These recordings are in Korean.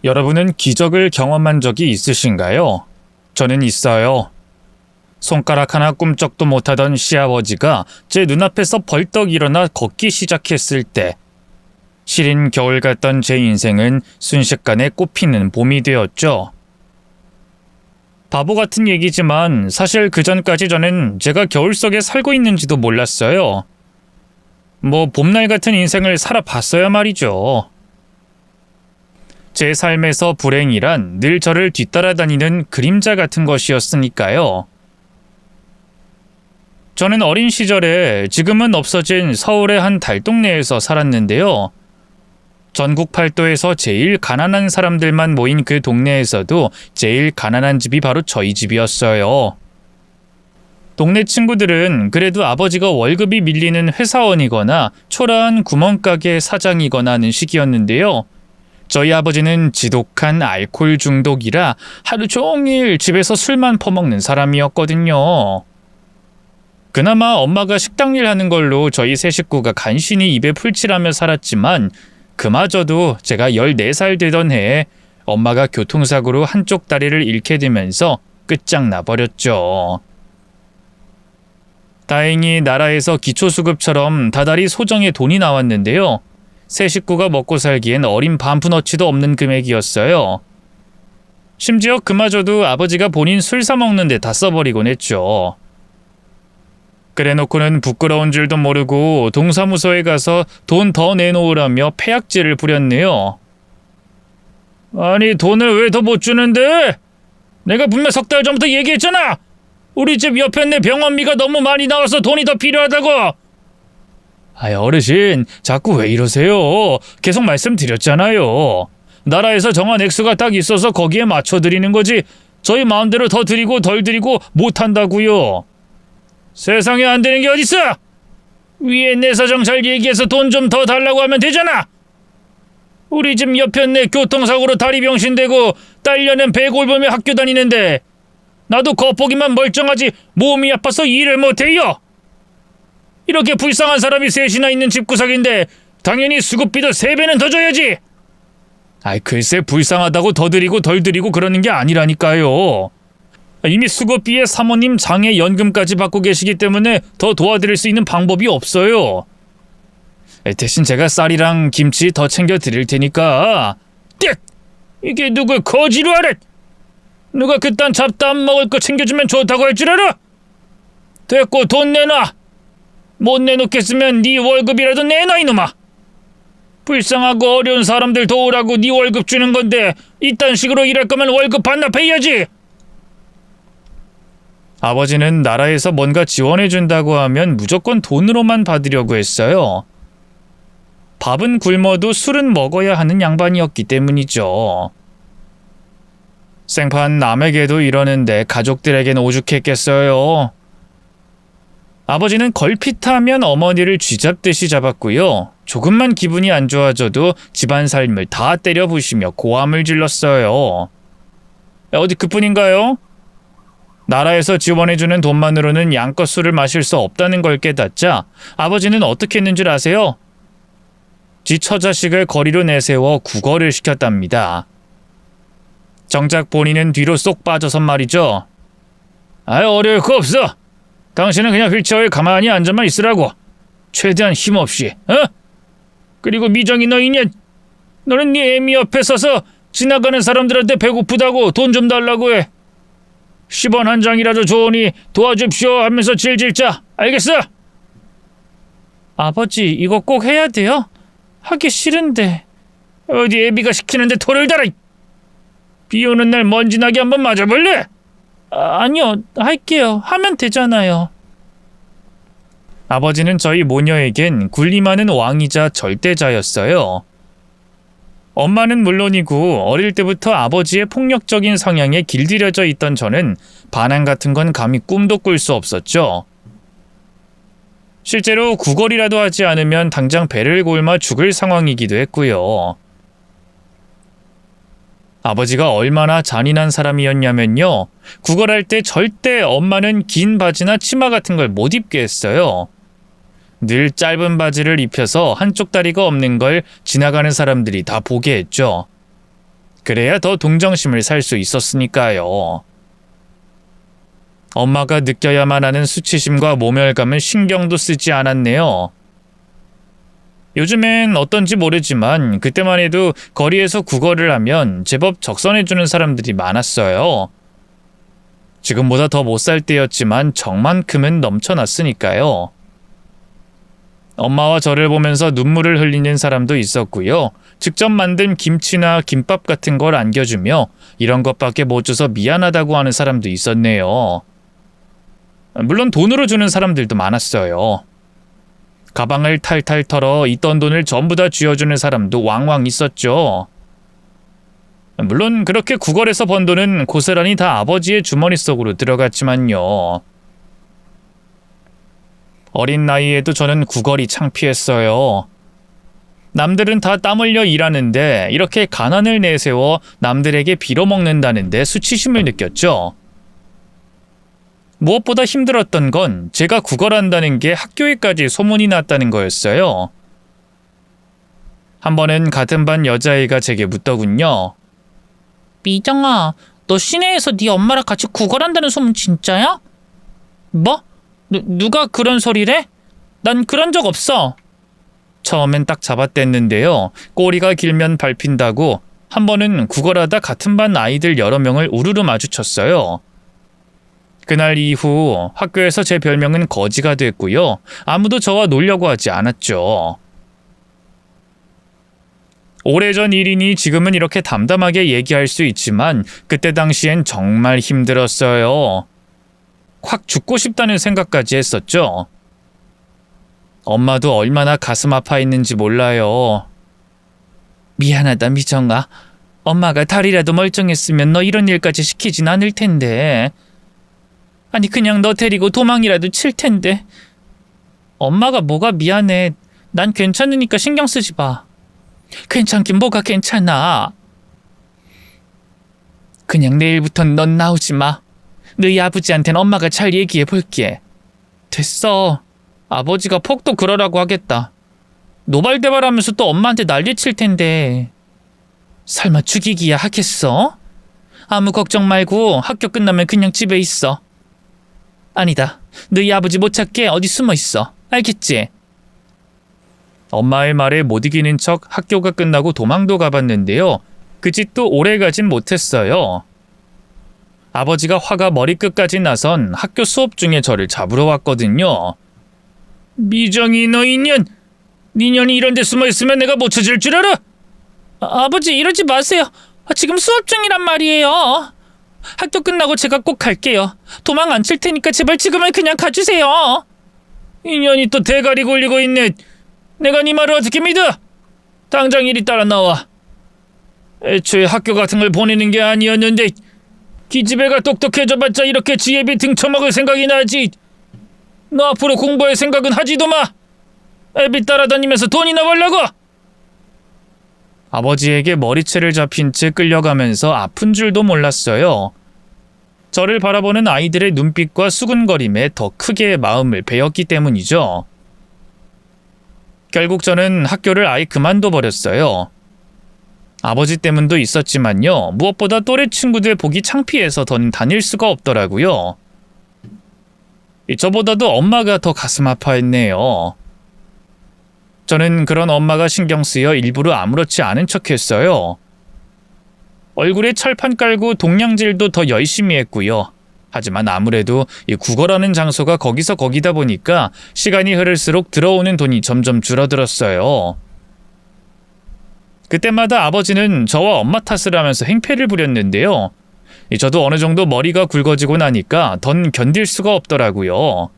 여러분은 기적을 경험한 적이 있으신가요? 저는 있어요. 손가락 하나 꿈쩍도 못하던 시아버지가 제 눈앞에서 벌떡 일어나 걷기 시작했을 때, 시린 겨울 같던 제 인생은 순식간에 꽃피는 봄이 되었죠. 바보 같은 얘기지만 사실 그 전까지 저는 제가 겨울 속에 살고 있는지도 몰랐어요. 봄날 같은 인생을 살아봤어야 말이죠. 제 삶에서 불행이란 늘 저를 뒤따라다니는 그림자 같은 것이었으니까요. 저는 어린 시절에 지금은 없어진 서울의 한 달동네에서 살았는데요. 전국 팔도에서 제일 가난한 사람들만 모인 그 동네에서도 제일 가난한 집이 바로 저희 집이었어요. 동네 친구들은 그래도 아버지가 월급이 밀리는 회사원이거나 초라한 구멍가게 사장이거나 하는 시기였는데요. 저희 아버지는 지독한 알코올 중독이라 하루 종일 집에서 술만 퍼먹는 사람이었거든요. 그나마 엄마가 식당 일 하는 걸로 저희 세 식구가 간신히 입에 풀칠하며 살았지만 그마저도 제가 14살 되던 해에 엄마가 교통사고로 한쪽 다리를 잃게 되면서 끝장나 버렸죠. 다행히 나라에서 기초수급처럼 다달이 소정의 돈이 나왔는데요. 세 식구가 먹고 살기엔 어린 반푼어치도 없는 금액이었어요. 심지어 그마저도 아버지가 본인 술 사 먹는 데 다 써버리곤 했죠. 그래놓고는 부끄러운 줄도 모르고 동사무소에 가서 돈 더 내놓으라며 폐악질을 부렸네요. 아니 돈을 왜 더 못 주는데? 내가 분명 석 달 전부터 얘기했잖아. 우리 집 옆에 내 병원비가 너무 많이 나와서 돈이 더 필요하다고. 아이 어르신 자꾸 왜 이러세요? 계속 말씀드렸잖아요. 나라에서 정한 액수가 딱 있어서 거기에 맞춰드리는 거지 저희 마음대로 더 드리고 덜 드리고 못한다고요. 세상에 안 되는 게 어딨어? 위에 내 사정 잘 얘기해서 돈 좀 더 달라고 하면 되잖아. 우리 집 옆에 내 교통사고로 다리 병신되고 딸려는 배골보며 학교 다니는데 나도 겉보기만 멀쩡하지 몸이 아파서 일을 못해요. 이렇게 불쌍한 사람이 셋이나 있는 집구석인데 당연히 수급비도 3배는 더 줘야지. 아이 글쎄 불쌍하다고 더 드리고 덜 드리고 그러는 게 아니라니까요. 이미 수급비에 사모님 장애 연금까지 받고 계시기 때문에 더 도와드릴 수 있는 방법이 없어요. 대신 제가 쌀이랑 김치 더 챙겨 드릴 테니까. 띡! 이게 누굴 거지로 하래? 누가 그딴 잡담 먹을 거 챙겨주면 좋다고 할 줄 알아? 됐고 돈 내놔. 못 내놓겠으면 네 월급이라도 내놔 이놈아. 불쌍하고 어려운 사람들 도우라고 네 월급 주는 건데 이딴 식으로 일할 거면 월급 반납해야지. 아버지는 나라에서 뭔가 지원해준다고 하면 무조건 돈으로만 받으려고 했어요. 밥은 굶어도 술은 먹어야 하는 양반이었기 때문이죠. 생판 남에게도 이러는데 가족들에겐 오죽했겠어요. 아버지는 걸핏하면 어머니를 쥐잡듯이 잡았고요. 조금만 기분이 안 좋아져도 집안 삶을 다 때려부시며 고함을 질렀어요. 어디 그뿐인가요? 나라에서 지원해주는 돈만으로는 양껏 술을 마실 수 없다는 걸 깨닫자 아버지는 어떻게 했는 줄 아세요? 지 처자식을 거리로 내세워 구걸을 시켰답니다. 정작 본인은 뒤로 쏙 빠져서 말이죠. 아이 어려울 거 없어. 당신은 그냥 휠체어에 가만히 앉아만 있으라고. 최대한 힘없이. 그리고 미정이 너 있냐? 너는 네 애미 옆에 서서 지나가는 사람들한테 배고프다고 돈 좀 달라고 해. 10원 한 장이라도 좋으니 도와줍시오 하면서 질질 짜. 알겠어? 아버지 이거 꼭 해야 돼요? 하기 싫은데. 어디 애비가 시키는데 토를 달아. 비 오는 날 먼지나게 한번 맞아볼래? 아니요 할게요. 하면 되잖아요. 아버지는 저희 모녀에겐 군림하는 왕이자 절대자였어요. 엄마는 물론이고 어릴 때부터 아버지의 폭력적인 성향에 길들여져 있던 저는 반항 같은 건 감히 꿈도 꿀 수 없었죠. 실제로 구걸이라도 하지 않으면 당장 배를 곪아 죽을 상황이기도 했고요. 아버지가 얼마나 잔인한 사람이었냐면요. 구걸할 때 절대 엄마는 긴 바지나 치마 같은 걸 못 입게 했어요. 늘 짧은 바지를 입혀서 한쪽 다리가 없는 걸 지나가는 사람들이 다 보게 했죠. 그래야 더 동정심을 살 수 있었으니까요. 엄마가 느껴야만 하는 수치심과 모멸감은 신경도 쓰지 않았네요. 요즘엔 어떤지 모르지만 그때만 해도 거리에서 구걸을 하면 제법 적선해주는 사람들이 많았어요. 지금보다 더 못 살 때였지만 정만큼은 넘쳐났으니까요. 엄마와 저를 보면서 눈물을 흘리는 사람도 있었고요. 직접 만든 김치나 김밥 같은 걸 안겨주며 이런 것밖에 못 줘서 미안하다고 하는 사람도 있었네요. 물론 돈으로 주는 사람들도 많았어요. 가방을 탈탈 털어 있던 돈을 전부 다 쥐어주는 사람도 왕왕 있었죠. 물론 그렇게 구걸해서 번 돈은 고스란히 다 아버지의 주머니 속으로 들어갔지만요. 어린 나이에도 저는 구걸이 창피했어요. 남들은 다 땀 흘려 일하는데 이렇게 가난을 내세워 남들에게 빌어먹는다는데 수치심을 느꼈죠. 무엇보다 힘들었던 건 제가 구걸한다는 게 학교에까지 소문이 났다는 거였어요. 한 번은 같은 반 여자애가 제게 묻더군요. 미정아, 너 시내에서 네 엄마랑 같이 구걸한다는 소문 진짜야? 뭐? 누가 그런 소리래? 난 그런 적 없어. 처음엔 딱 잡아댔는데요. 꼬리가 길면 밟힌다고 한 번은 구걸하다 같은 반 아이들 여러 명을 우르르 마주쳤어요. 그날 이후 학교에서 제 별명은 거지가 됐고요. 아무도 저와 놀려고 하지 않았죠. 오래전 일이니 지금은 이렇게 담담하게 얘기할 수 있지만 그때 당시엔 정말 힘들었어요. 확 죽고 싶다는 생각까지 했었죠. 엄마도 얼마나 가슴 아파했는지 몰라요. 미안하다 미정아. 엄마가 다리라도 멀쩡했으면 너 이런 일까지 시키진 않을 텐데. 아니 그냥 너 데리고 도망이라도 칠 텐데. 엄마가 뭐가 미안해. 난 괜찮으니까 신경 쓰지 마. 괜찮긴 뭐가 괜찮아. 그냥 내일부턴 넌 나오지 마. 너희 아버지한텐 엄마가 잘 얘기해 볼게. 됐어. 아버지가 폭도 그러라고 하겠다. 노발대발하면서 또 엄마한테 난리칠 텐데. 설마 죽이기야 하겠어? 아무 걱정 말고 학교 끝나면 그냥 집에 있어. 아니다. 너희 아버지 못 찾게 어디 숨어 있어. 알겠지? 엄마의 말에 못 이기는 척 학교가 끝나고 도망도 가봤는데요. 그 짓도 오래 가진 못했어요. 아버지가 화가 머리끝까지 나선 학교 수업 중에 저를 잡으러 왔거든요. 미정이 너 인연! 니년이 이런 데 숨어있으면 내가 못 찾을 줄 알아? 아버지 이러지 마세요. 지금 수업 중이란 말이에요. 학교 끝나고 제가 꼭 갈게요. 도망 안 칠 테니까 제발 지금은 그냥 가주세요. 인연이 또 대가리 굴리고 있네. 내가 네 말을 어떻게 믿어? 당장 이리 따라 나와. 애초에 학교 같은 걸 보내는 게 아니었는데 기집애가 똑똑해져봤자 이렇게 지혜비 등쳐먹을 생각이 나지. 너 앞으로 공부할 생각은 하지도 마. 애비 따라다니면서 돈이나 벌려고. 아버지에게 머리채를 잡힌 채 끌려가면서 아픈 줄도 몰랐어요. 저를 바라보는 아이들의 눈빛과 수근거림에 더 크게 마음을 베었기 때문이죠. 결국 저는 학교를 아예 그만둬 버렸어요. 아버지 때문도 있었지만요. 무엇보다 또래 친구들 보기 창피해서 더는 다닐 수가 없더라고요. 저보다도 엄마가 더 가슴 아파했네요. 저는 그런 엄마가 신경 쓰여 일부러 아무렇지 않은 척했어요. 얼굴에 철판 깔고 동냥질도 더 열심히 했고요. 하지만 아무래도 이 구걸하는 장소가 거기서 거기다 보니까 시간이 흐를수록 들어오는 돈이 점점 줄어들었어요. 그때마다 아버지는 저와 엄마 탓을 하면서 행패를 부렸는데요. 저도 어느 정도 머리가 굵어지고 나니까 더 견딜 수가 없더라고요.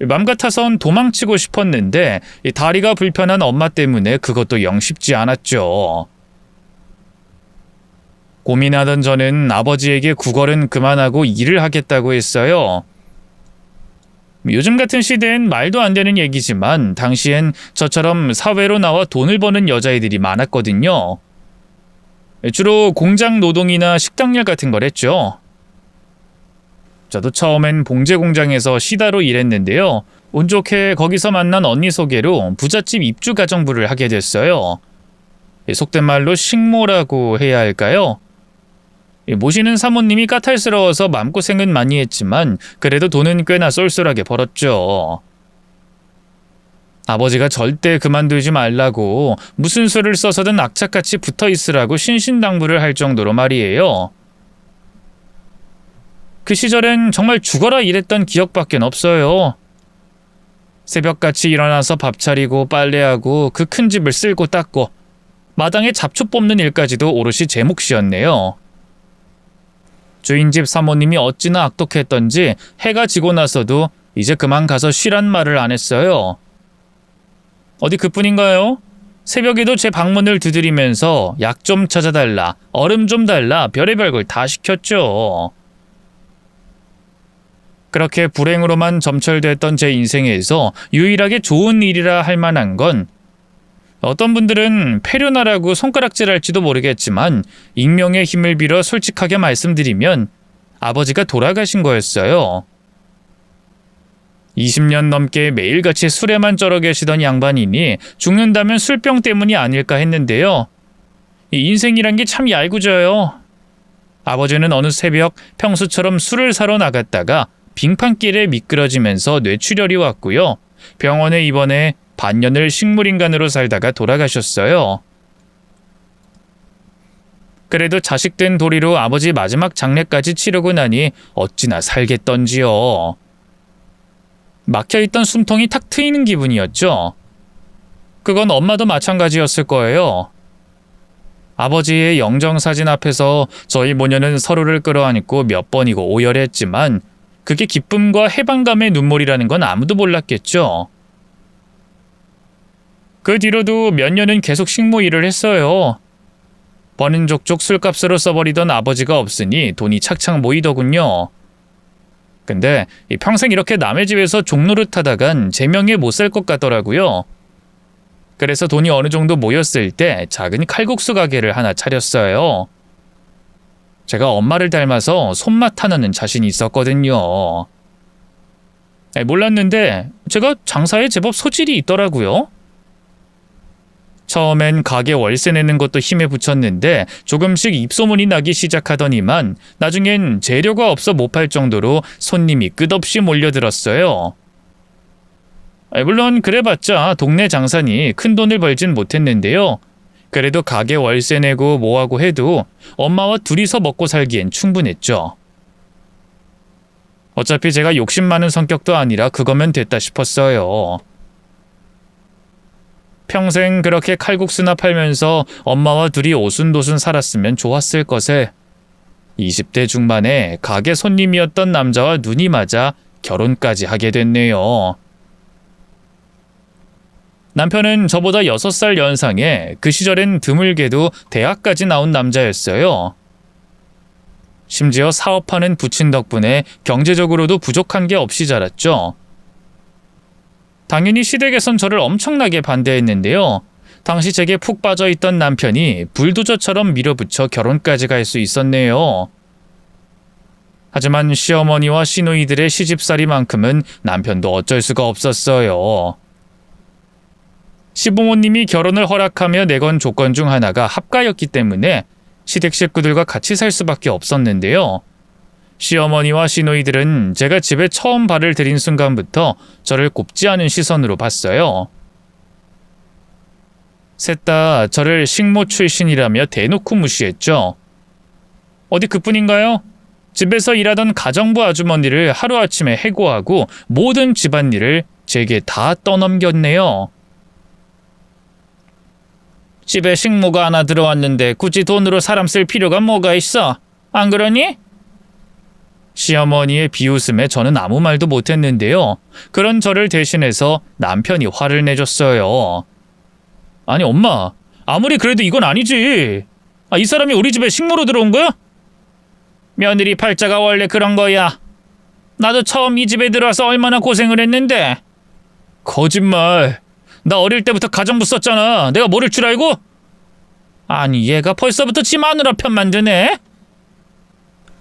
맘 같아선 도망치고 싶었는데 다리가 불편한 엄마 때문에 그것도 영 쉽지 않았죠. 고민하던 저는 아버지에게 구걸은 그만하고 일을 하겠다고 했어요. 요즘 같은 시대엔 말도 안 되는 얘기지만 당시엔 저처럼 사회로 나와 돈을 버는 여자애들이 많았거든요. 주로 공장 노동이나 식당 일 같은 걸 했죠. 저도 처음엔 봉제 공장에서 시다로 일했는데요. 운 좋게 거기서 만난 언니 소개로 부잣집 입주 가정부를 하게 됐어요. 속된 말로 식모라고 해야 할까요? 모시는 사모님이 까탈스러워서 마음고생은 많이 했지만 그래도 돈은 꽤나 쏠쏠하게 벌었죠. 아버지가 절대 그만두지 말라고 무슨 수를 써서든 악착같이 붙어 있으라고 신신당부를 할 정도로 말이에요. 그 시절엔 정말 죽어라 일했던 기억밖에 없어요. 새벽같이 일어나서 밥 차리고 빨래하고 그 큰 집을 쓸고 닦고 마당에 잡초 뽑는 일까지도 오롯이 제 몫이었네요. 주인집 사모님이 어찌나 악독했던지 해가 지고 나서도 이제 그만 가서 쉬란 말을 안 했어요. 어디 그뿐인가요? 새벽에도 제 방문을 두드리면서 약 좀 찾아달라, 얼음 좀 달라, 별의별 걸 다 시켰죠. 그렇게 불행으로만 점철됐던 제 인생에서 유일하게 좋은 일이라 할 만한 건 어떤 분들은 폐륜하라고 손가락질할지도 모르겠지만 익명의 힘을 빌어 솔직하게 말씀드리면 아버지가 돌아가신 거였어요. 20년 넘게 매일같이 술에만 쩔어 계시던 양반이니 죽는다면 술병 때문이 아닐까 했는데요. 이 인생이란 게 참 얄궂어요. 아버지는 어느 새벽 평소처럼 술을 사러 나갔다가 빙판길에 미끄러지면서 뇌출혈이 왔고요. 병원에 입원해 반년을 식물인간으로 살다가 돌아가셨어요. 그래도 자식된 도리로 아버지 마지막 장례까지 치르고 나니 어찌나 살겠던지요. 막혀있던 숨통이 탁 트이는 기분이었죠. 그건 엄마도 마찬가지였을 거예요. 아버지의 영정사진 앞에서 저희 모녀는 서로를 끌어안고 몇 번이고 오열했지만 그게 기쁨과 해방감의 눈물이라는 건 아무도 몰랐겠죠. 그 뒤로도 몇 년은 계속 식모 일을 했어요. 버는 족족 술값으로 써버리던 아버지가 없으니 돈이 착착 모이더군요. 근데 평생 이렇게 남의 집에서 종노릇 하다간 제 명에 못 살 것 같더라고요. 그래서 돈이 어느 정도 모였을 때 작은 칼국수 가게를 하나 차렸어요. 제가 엄마를 닮아서 손맛 하나는 자신이 있었거든요. 몰랐는데 제가 장사에 제법 소질이 있더라고요. 처음엔 가게 월세 내는 것도 힘에 붙였는데 조금씩 입소문이 나기 시작하더니만 나중엔 재료가 없어 못 팔 정도로 손님이 끝없이 몰려들었어요. 물론 그래봤자 동네 장사니 큰 돈을 벌진 못했는데요. 그래도 가게 월세 내고 뭐하고 해도 엄마와 둘이서 먹고 살기엔 충분했죠. 어차피 제가 욕심 많은 성격도 아니라 그거면 됐다 싶었어요. 평생 그렇게 칼국수나 팔면서 엄마와 둘이 오순도순 살았으면 좋았을 것에 20대 중반에 가게 손님이었던 남자와 눈이 맞아 결혼까지 하게 됐네요. 남편은 저보다 6살 연상에 그 시절엔 드물게도 대학까지 나온 남자였어요. 심지어 사업하는 부친 덕분에 경제적으로도 부족한 게 없이 자랐죠. 당연히 시댁에선 저를 엄청나게 반대했는데요. 당시 제게 푹 빠져있던 남편이 불도저처럼 밀어붙여 결혼까지 갈 수 있었네요. 하지만 시어머니와 시누이들의 시집살이만큼은 남편도 어쩔 수가 없었어요. 시부모님이 결혼을 허락하며 내건 조건 중 하나가 합가였기 때문에 시댁 식구들과 같이 살 수밖에 없었는데요. 시어머니와 시누이들은 제가 집에 처음 발을 들인 순간부터 저를 곱지 않은 시선으로 봤어요. 셋 다 저를 식모 출신이라며 대놓고 무시했죠. 어디 그뿐인가요? 집에서 일하던 가정부 아주머니를 하루아침에 해고하고 모든 집안일을 제게 다 떠넘겼네요. 집에 식모가 하나 들어왔는데 굳이 돈으로 사람 쓸 필요가 뭐가 있어? 안 그러니? 시어머니의 비웃음에 저는 아무 말도 못했는데요. 그런 저를 대신해서 남편이 화를 내줬어요. 아니 엄마, 아무리 그래도 이건 아니지. 이 사람이 우리 집에 식모로 들어온 거야? 며느리 팔자가 원래 그런 거야. 나도 처음 이 집에 들어와서 얼마나 고생을 했는데. 거짓말. 나 어릴 때부터 가정부 썼잖아. 내가 모를 줄 알고? 아니 얘가 벌써부터 지 마누라 편만 드네.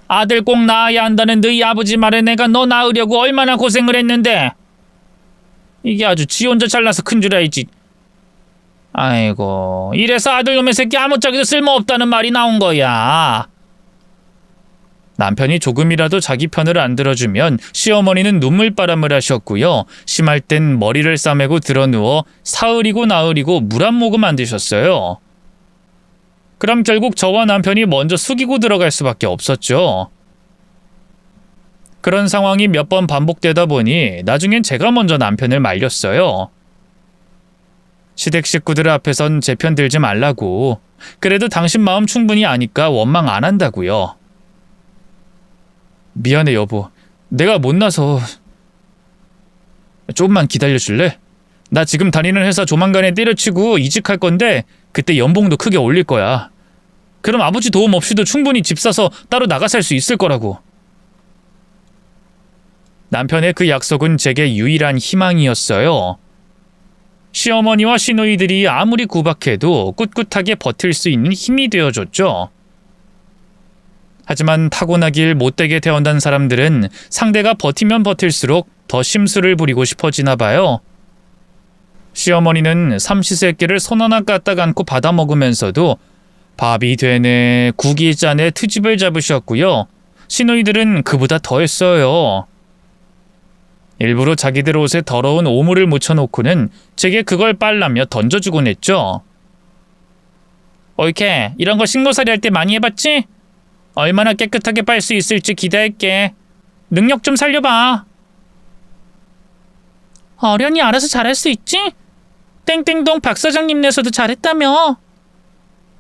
아들 꼭 낳아야 한다는 너희 아버지 말에 내가 너 낳으려고 얼마나 고생을 했는데. 이게 아주 지 혼자 잘나서 큰 줄 알지. 아이고, 이래서 아들놈의 새끼 아무짝에도 쓸모없다는 말이 나온 거야. 남편이 조금이라도 자기 편을 안 들어주면 시어머니는 눈물바람을 하셨고요. 심할 땐 머리를 싸매고 드러누워 사흘이고 나흘이고 물 한 모금 안 드셨어요. 그럼 결국 저와 남편이 먼저 숙이고 들어갈 수밖에 없었죠. 그런 상황이 몇 번 반복되다 보니 나중엔 제가 먼저 남편을 말렸어요. 시댁 식구들 앞에선 제 편 들지 말라고. 그래도 당신 마음 충분히 아니까 원망 안 한다고요. 미안해 여보. 내가 못나서. 조금만 기다려줄래? 나 지금 다니는 회사 조만간에 때려치고 이직할 건데 그때 연봉도 크게 올릴 거야. 그럼 아버지 도움 없이도 충분히 집 사서 따로 나가 살 수 있을 거라고. 남편의 그 약속은 제게 유일한 희망이었어요. 시어머니와 시누이들이 아무리 구박해도 꿋꿋하게 버틸 수 있는 힘이 되어줬죠. 하지만 타고나길 못되게 태어난 사람들은 상대가 버티면 버틸수록 더 심술을 부리고 싶어지나 봐요. 시어머니는 삼시세끼를 손 하나 까딱 않고 받아먹으면서도 밥이 되네, 국이 짜네 트집을 잡으셨고요. 시누이들은 그보다 더했어요. 일부러 자기들 옷에 더러운 오물을 묻혀놓고는 제게 그걸 빨라며 던져주곤 했죠. 옳게, 이런 거 신고살이 할 때 많이 해봤지? 얼마나 깨끗하게 빨 수 있을지 기대할게. 능력 좀 살려봐. 어련히 알아서 잘할 수 있지? 땡땡동 박 사장님네서도 잘했다며.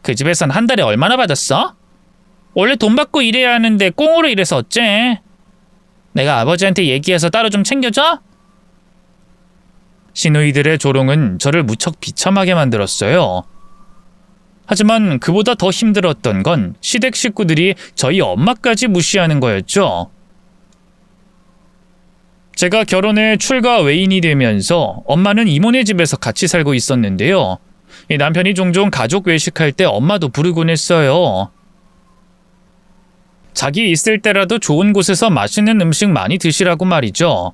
그 집에선 한 달에 얼마나 받았어? 원래 돈 받고 일해야 하는데 꽁으로 일해서 어째? 내가 아버지한테 얘기해서 따로 좀 챙겨줘? 시누이들의 조롱은 저를 무척 비참하게 만들었어요. 하지만 그보다 더 힘들었던 건 시댁 식구들이 저희 엄마까지 무시하는 거였죠. 제가 결혼해 출가 외인이 되면서 엄마는 이모네 집에서 같이 살고 있었는데요. 남편이 종종 가족 외식할 때 엄마도 부르곤 했어요. 자기 있을 때라도 좋은 곳에서 맛있는 음식 많이 드시라고 말이죠.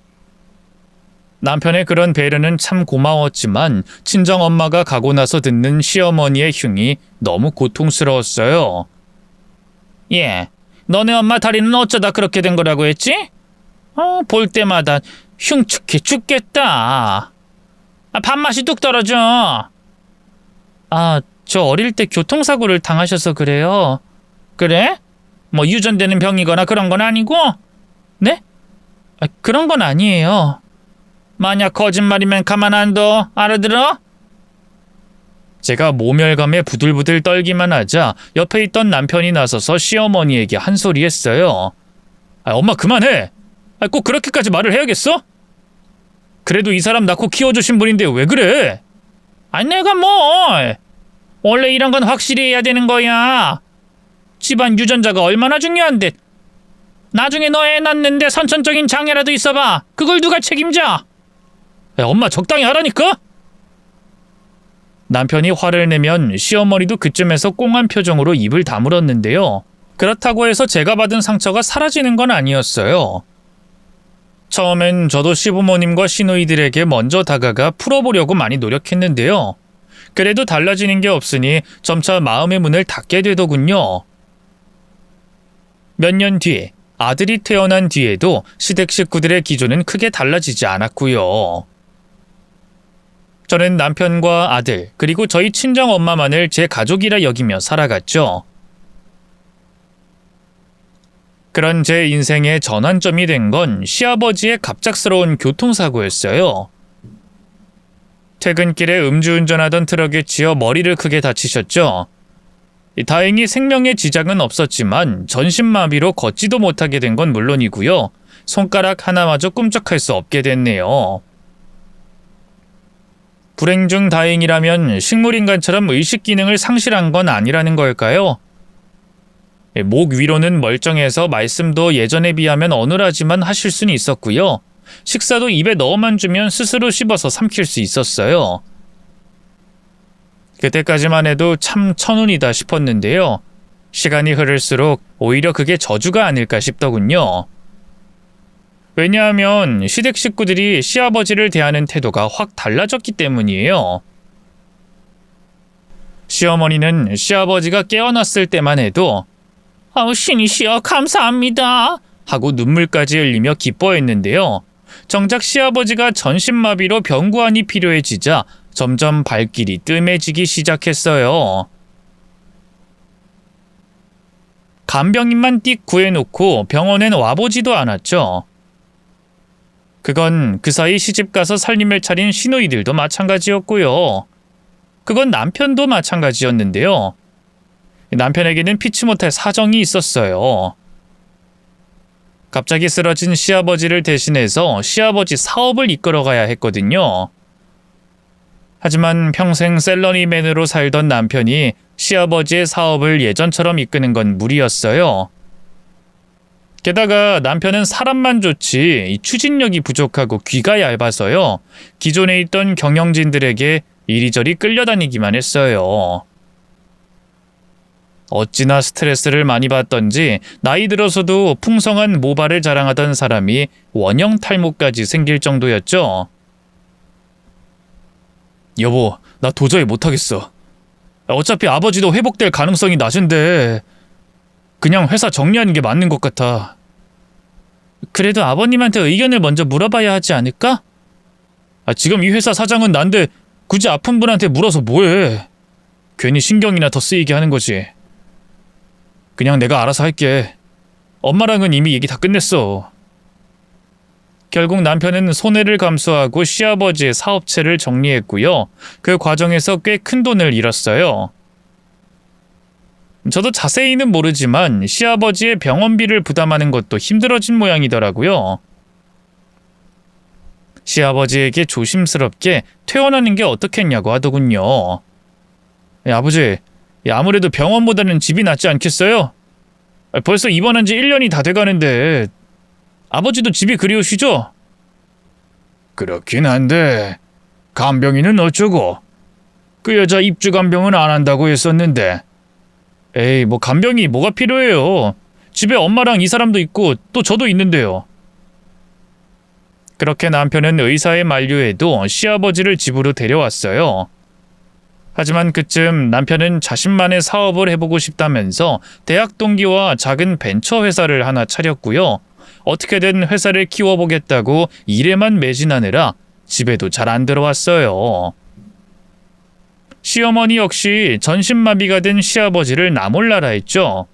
남편의 그런 배려는 참 고마웠지만 친정엄마가 가고 나서 듣는 시어머니의 흉이 너무 고통스러웠어요. 예, 너네 엄마 다리는 어쩌다 그렇게 된 거라고 했지? 볼 때마다 흉측해 죽겠다. 밥맛이 뚝 떨어져. 저 어릴 때 교통사고를 당하셔서 그래요. 그래? 뭐 유전되는 병이거나 그런 건 아니고? 네? 그런 건 아니에요. 만약 거짓말이면 가만 안 둬. 알아들어? 제가 모멸감에 부들부들 떨기만 하자 옆에 있던 남편이 나서서 시어머니에게 한 소리 했어요. 엄마 그만해. 꼭 그렇게까지 말을 해야겠어? 그래도 이 사람 낳고 키워주신 분인데 왜 그래? 내가 뭘. 원래 이런 건 확실히 해야 되는 거야. 집안 유전자가 얼마나 중요한데. 나중에 너 애 낳는데 선천적인 장애라도 있어봐. 그걸 누가 책임져? 엄마 적당히 하라니까? 남편이 화를 내면 시어머니도 그쯤에서 꽁한 표정으로 입을 다물었는데요. 그렇다고 해서 제가 받은 상처가 사라지는 건 아니었어요. 처음엔 저도 시부모님과 시누이들에게 먼저 다가가 풀어보려고 많이 노력했는데요. 그래도 달라지는 게 없으니 점차 마음의 문을 닫게 되더군요. 몇 년 뒤, 아들이 태어난 뒤에도 시댁 식구들의 기조는 크게 달라지지 않았고요. 저는 남편과 아들, 그리고 저희 친정엄마만을 제 가족이라 여기며 살아갔죠. 그런 제 인생의 전환점이 된 건 시아버지의 갑작스러운 교통사고였어요. 퇴근길에 음주운전하던 트럭에 치여 머리를 크게 다치셨죠. 다행히 생명에 지장은 없었지만 전신마비로 걷지도 못하게 된 건 물론이고요. 손가락 하나마저 꿈쩍할 수 없게 됐네요. 불행 중 다행이라면 식물인간처럼 의식 기능을 상실한 건 아니라는 걸까요? 목 위로는 멀쩡해서 말씀도 예전에 비하면 어눌하지만 하실 수는 있었고요. 식사도 입에 넣어만 주면 스스로 씹어서 삼킬 수 있었어요. 그때까지만 해도 참 천운이다 싶었는데요. 시간이 흐를수록 오히려 그게 저주가 아닐까 싶더군요. 왜냐하면 시댁 식구들이 시아버지를 대하는 태도가 확 달라졌기 때문이에요. 시어머니는 시아버지가 깨어났을 때만 해도 신이시여 감사합니다 하고 눈물까지 흘리며 기뻐했는데요. 정작 시아버지가 전신마비로 병구안이 필요해지자 점점 발길이 뜸해지기 시작했어요. 간병인만 띡 구해놓고 병원엔 와보지도 않았죠. 그건 그 사이 시집가서 살림을 차린 시누이들도 마찬가지였고요. 그건 남편도 마찬가지였는데요. 남편에게는 피치 못할 사정이 있었어요. 갑자기 쓰러진 시아버지를 대신해서 시아버지 사업을 이끌어가야 했거든요. 하지만 평생 셀러리맨으로 살던 남편이 시아버지의 사업을 예전처럼 이끄는 건 무리였어요. 게다가 남편은 사람만 좋지 추진력이 부족하고 귀가 얇아서요. 기존에 있던 경영진들에게 이리저리 끌려다니기만 했어요. 어찌나 스트레스를 많이 받던지 나이 들어서도 풍성한 모발을 자랑하던 사람이 원형 탈모까지 생길 정도였죠. 여보, 나 도저히 못하겠어. 어차피 아버지도 회복될 가능성이 낮은데 그냥 회사 정리하는 게 맞는 것 같아. 그래도 아버님한테 의견을 먼저 물어봐야 하지 않을까? 지금 이 회사 사장은 난데 굳이 아픈 분한테 물어서 뭐해. 괜히 신경이나 더 쓰이게 하는 거지. 그냥 내가 알아서 할게. 엄마랑은 이미 얘기 다 끝냈어. 결국 남편은 손해를 감수하고 시아버지의 사업체를 정리했고요. 그 과정에서 꽤 큰 돈을 잃었어요. 저도 자세히는 모르지만 시아버지의 병원비를 부담하는 것도 힘들어진 모양이더라고요. 시아버지에게 조심스럽게 퇴원하는 게 어떻겠냐고 하더군요. 아버지, 아무래도 병원보다는 집이 낫지 않겠어요? 벌써 입원한 지 1년이 다 돼가는데 아버지도 집이 그리우시죠? 그렇긴 한데 간병인은 어쩌고? 그 여자 입주 간병은 안 한다고 했었는데. 에이, 뭐 간병이 뭐가 필요해요. 집에 엄마랑 이 사람도 있고 또 저도 있는데요. 그렇게 남편은 의사의 만류에도 시아버지를 집으로 데려왔어요. 하지만 그쯤 남편은 자신만의 사업을 해보고 싶다면서 대학 동기와 작은 벤처 회사를 하나 차렸고요. 어떻게든 회사를 키워보겠다고 일에만 매진하느라 집에도 잘 안 들어왔어요. 시어머니 역시 전신마비가 된 시아버지를 나몰라라 했죠.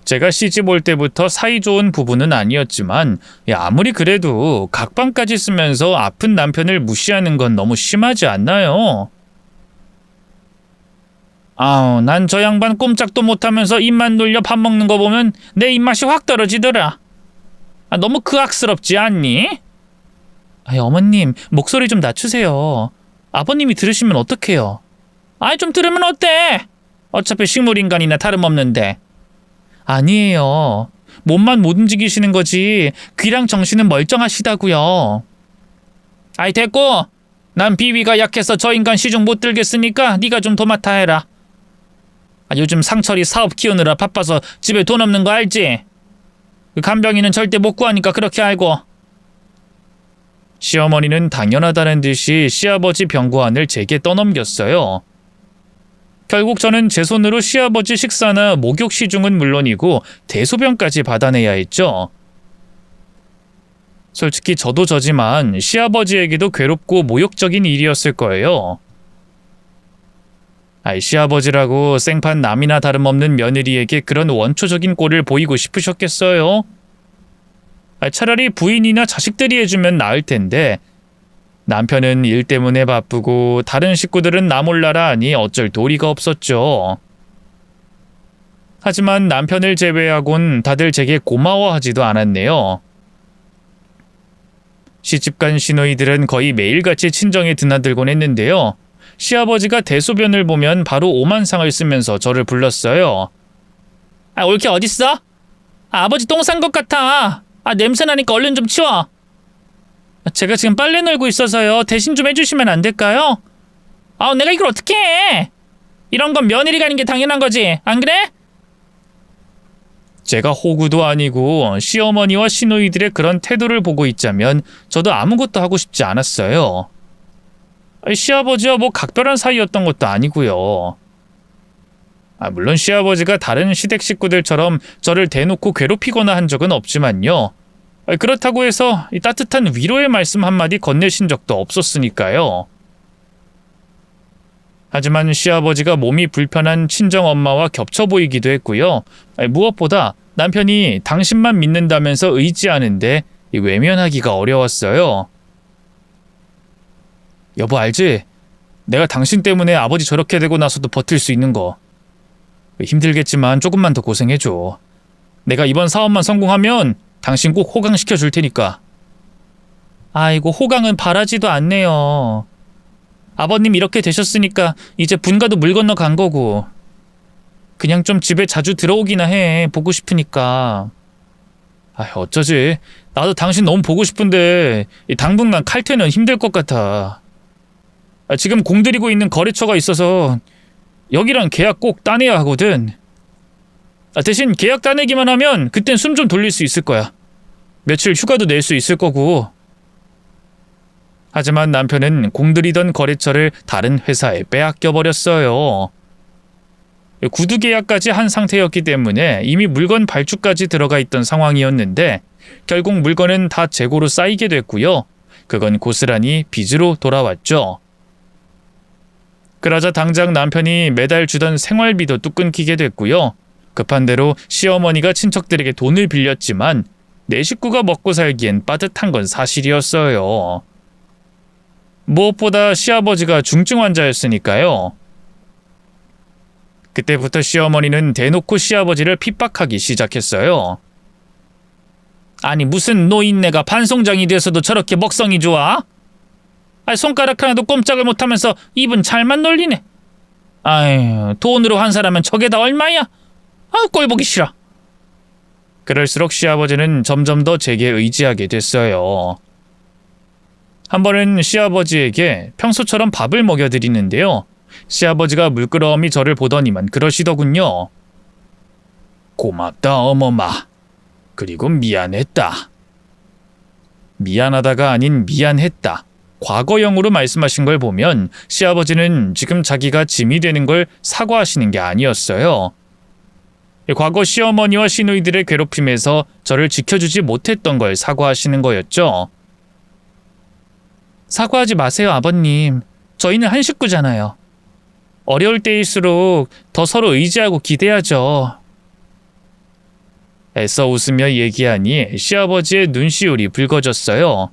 제가 시집 올 때부터 사이좋은 부부는 아니었지만 아무리 그래도 각방까지 쓰면서 아픈 남편을 무시하는 건 너무 심하지 않나요? 난 저 양반 꼼짝도 못하면서 입만 놀려 밥 먹는 거 보면 내 입맛이 확 떨어지더라. 너무 극악스럽지 않니? 어머님, 목소리 좀 낮추세요. 아버님이 들으시면 어떡해요? 좀 들으면 어때? 어차피 식물인간이나 다름없는데. 아니에요. 몸만 못 움직이시는 거지 귀랑 정신은 멀쩡하시다고요. 됐고. 난 비위가 약해서 저 인간 시중 못 들겠으니까 네가 좀 도맡아 해라. 요즘 상철이 사업 키우느라 바빠서 집에 돈 없는 거 알지? 그 간병인은 절대 못 구하니까 그렇게 알고. 시어머니는 당연하다는 듯이 시아버지 병구안을 제게 떠넘겼어요. 결국 저는 제 손으로 시아버지 식사나 목욕 시중은 물론이고 대소변까지 받아내야 했죠. 솔직히 저도 저지만 시아버지에게도 괴롭고 모욕적인 일이었을 거예요. 시아버지라고 생판 남이나 다름없는 며느리에게 그런 원초적인 꼴을 보이고 싶으셨겠어요? 차라리 부인이나 자식들이 해주면 나을 텐데 남편은 일 때문에 바쁘고 다른 식구들은 나 몰라라 하니 어쩔 도리가 없었죠. 하지만 남편을 제외하곤 다들 제게 고마워하지도 않았네요. 시집간 시누이들은 거의 매일같이 친정에 드나들곤 했는데요. 시아버지가 대소변을 보면 바로 오만상을 쓰면서 저를 불렀어요. 올게 어딨어? 아버지 똥 싼 것 같아. 냄새나니까 얼른 좀 치워. 제가 지금 빨래 널고 있어서요. 대신 좀 해주시면 안 될까요? 내가 이걸 어떻게 해? 이런 건 며느리가 하는 게 당연한 거지. 안 그래? 제가 호구도 아니고 시어머니와 시누이들의 그런 태도를 보고 있자면 저도 아무것도 하고 싶지 않았어요. 시아버지와 뭐 각별한 사이였던 것도 아니고요. 물론 시아버지가 다른 시댁 식구들처럼 저를 대놓고 괴롭히거나 한 적은 없지만요. 그렇다고 해서 이 따뜻한 위로의 말씀 한마디 건네신 적도 없었으니까요. 하지만 시아버지가 몸이 불편한 친정엄마와 겹쳐 보이기도 했고요. 무엇보다 남편이 당신만 믿는다면서 의지하는데 외면하기가 어려웠어요. 여보 알지? 내가 당신 때문에 아버지 저렇게 되고 나서도 버틸 수 있는 거. 힘들겠지만 조금만 더 고생해줘. 내가 이번 사업만 성공하면 당신 꼭 호강시켜 줄 테니까. 아이고 호강은 바라지도 않네요. 아버님 이렇게 되셨으니까 이제 분가도 물 건너 간 거고. 그냥 좀 집에 자주 들어오기나 해. 보고 싶으니까. 어쩌지. 나도 당신 너무 보고 싶은데 당분간 칼퇴는 힘들 것 같아. 지금 공들이고 있는 거래처가 있어서 여기랑 계약 꼭 따내야 하거든. 대신 계약 따내기만 하면 그땐 숨 좀 돌릴 수 있을 거야. 며칠 휴가도 낼 수 있을 거고. 하지만 남편은 공들이던 거래처를 다른 회사에 빼앗겨 버렸어요. 구두 계약까지 한 상태였기 때문에 이미 물건 발주까지 들어가 있던 상황이었는데 결국 물건은 다 재고로 쌓이게 됐고요. 그건 고스란히 빚으로 돌아왔죠. 그러자 당장 남편이 매달 주던 생활비도 뚝 끊기게 됐고요. 급한 대로 시어머니가 친척들에게 돈을 빌렸지만 내 식구가 먹고 살기엔 빠듯한 건 사실이었어요. 무엇보다 시아버지가 중증 환자였으니까요. 그때부터 시어머니는 대놓고 시아버지를 핍박하기 시작했어요. 아니 무슨 노인네가 반송장이 돼서도 저렇게 먹성이 좋아? 손가락 하나도 꼼짝을 못하면서 입은 잘만 놀리네. 아유 돈으로 한 사람은 저게 다 얼마야? 꼴 보기 싫어. 그럴수록 시아버지는 점점 더 제게 의지하게 됐어요. 한 번은 시아버지에게 평소처럼 밥을 먹여드리는데요. 시아버지가 물끄러미 저를 보더니만 그러시더군요. 고맙다 어머마. 그리고 미안했다. 미안하다가 아닌 미안했다. 과거형으로 말씀하신 걸 보면 시아버지는 지금 자기가 짐이 되는 걸 사과하시는 게 아니었어요. 과거 시어머니와 시누이들의 괴롭힘에서 저를 지켜주지 못했던 걸 사과하시는 거였죠. 사과하지 마세요, 아버님. 저희는 한 식구잖아요. 어려울 때일수록 더 서로 의지하고 기대하죠. 애써 웃으며 얘기하니 시아버지의 눈시울이 붉어졌어요.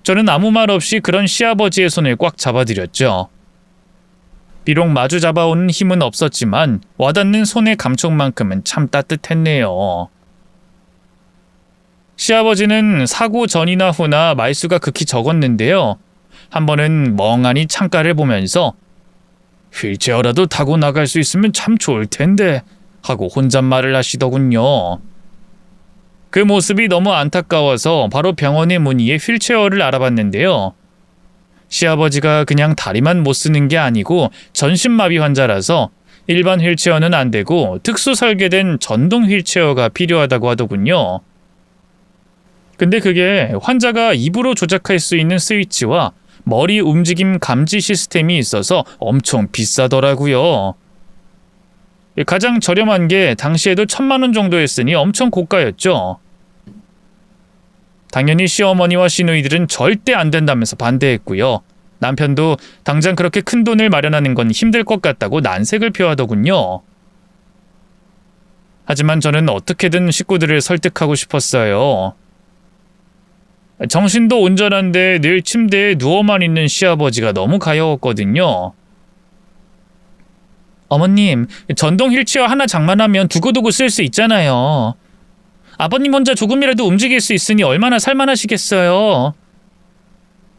저는 아무 말 없이 그런 시아버지의 손을 꽉 잡아드렸죠. 비록 마주 잡아오는 힘은 없었지만 와닿는 손의 감촉만큼은 참 따뜻했네요. 시아버지는 사고 전이나 후나 말수가 극히 적었는데요. 한 번은 멍하니 창가를 보면서 휠체어라도 타고 나갈 수 있으면 참 좋을 텐데 하고 혼잣말을 하시더군요. 그 모습이 너무 안타까워서 바로 병원의 문의에 휠체어를 알아봤는데요. 시아버지가 그냥 다리만 못 쓰는 게 아니고 전신마비 환자라서 일반 휠체어는 안 되고 특수 설계된 전동 휠체어가 필요하다고 하더군요. 근데 그게 환자가 입으로 조작할 수 있는 스위치와 머리 움직임 감지 시스템이 있어서 엄청 비싸더라고요. 가장 저렴한 게 당시에도 1,000만 원 정도 했으니 엄청 고가였죠. 당연히 시어머니와 시누이들은 절대 안 된다면서 반대했고요. 남편도 당장 그렇게 큰 돈을 마련하는 건 힘들 것 같다고 난색을 표하더군요. 하지만 저는 어떻게든 식구들을 설득하고 싶었어요. 정신도 온전한데 늘 침대에 누워만 있는 시아버지가 너무 가여웠거든요. 어머님, 전동 휠체어 하나 장만하면 두고두고 쓸 수 있잖아요. 아버님 혼자 조금이라도 움직일 수 있으니 얼마나 살만하시겠어요.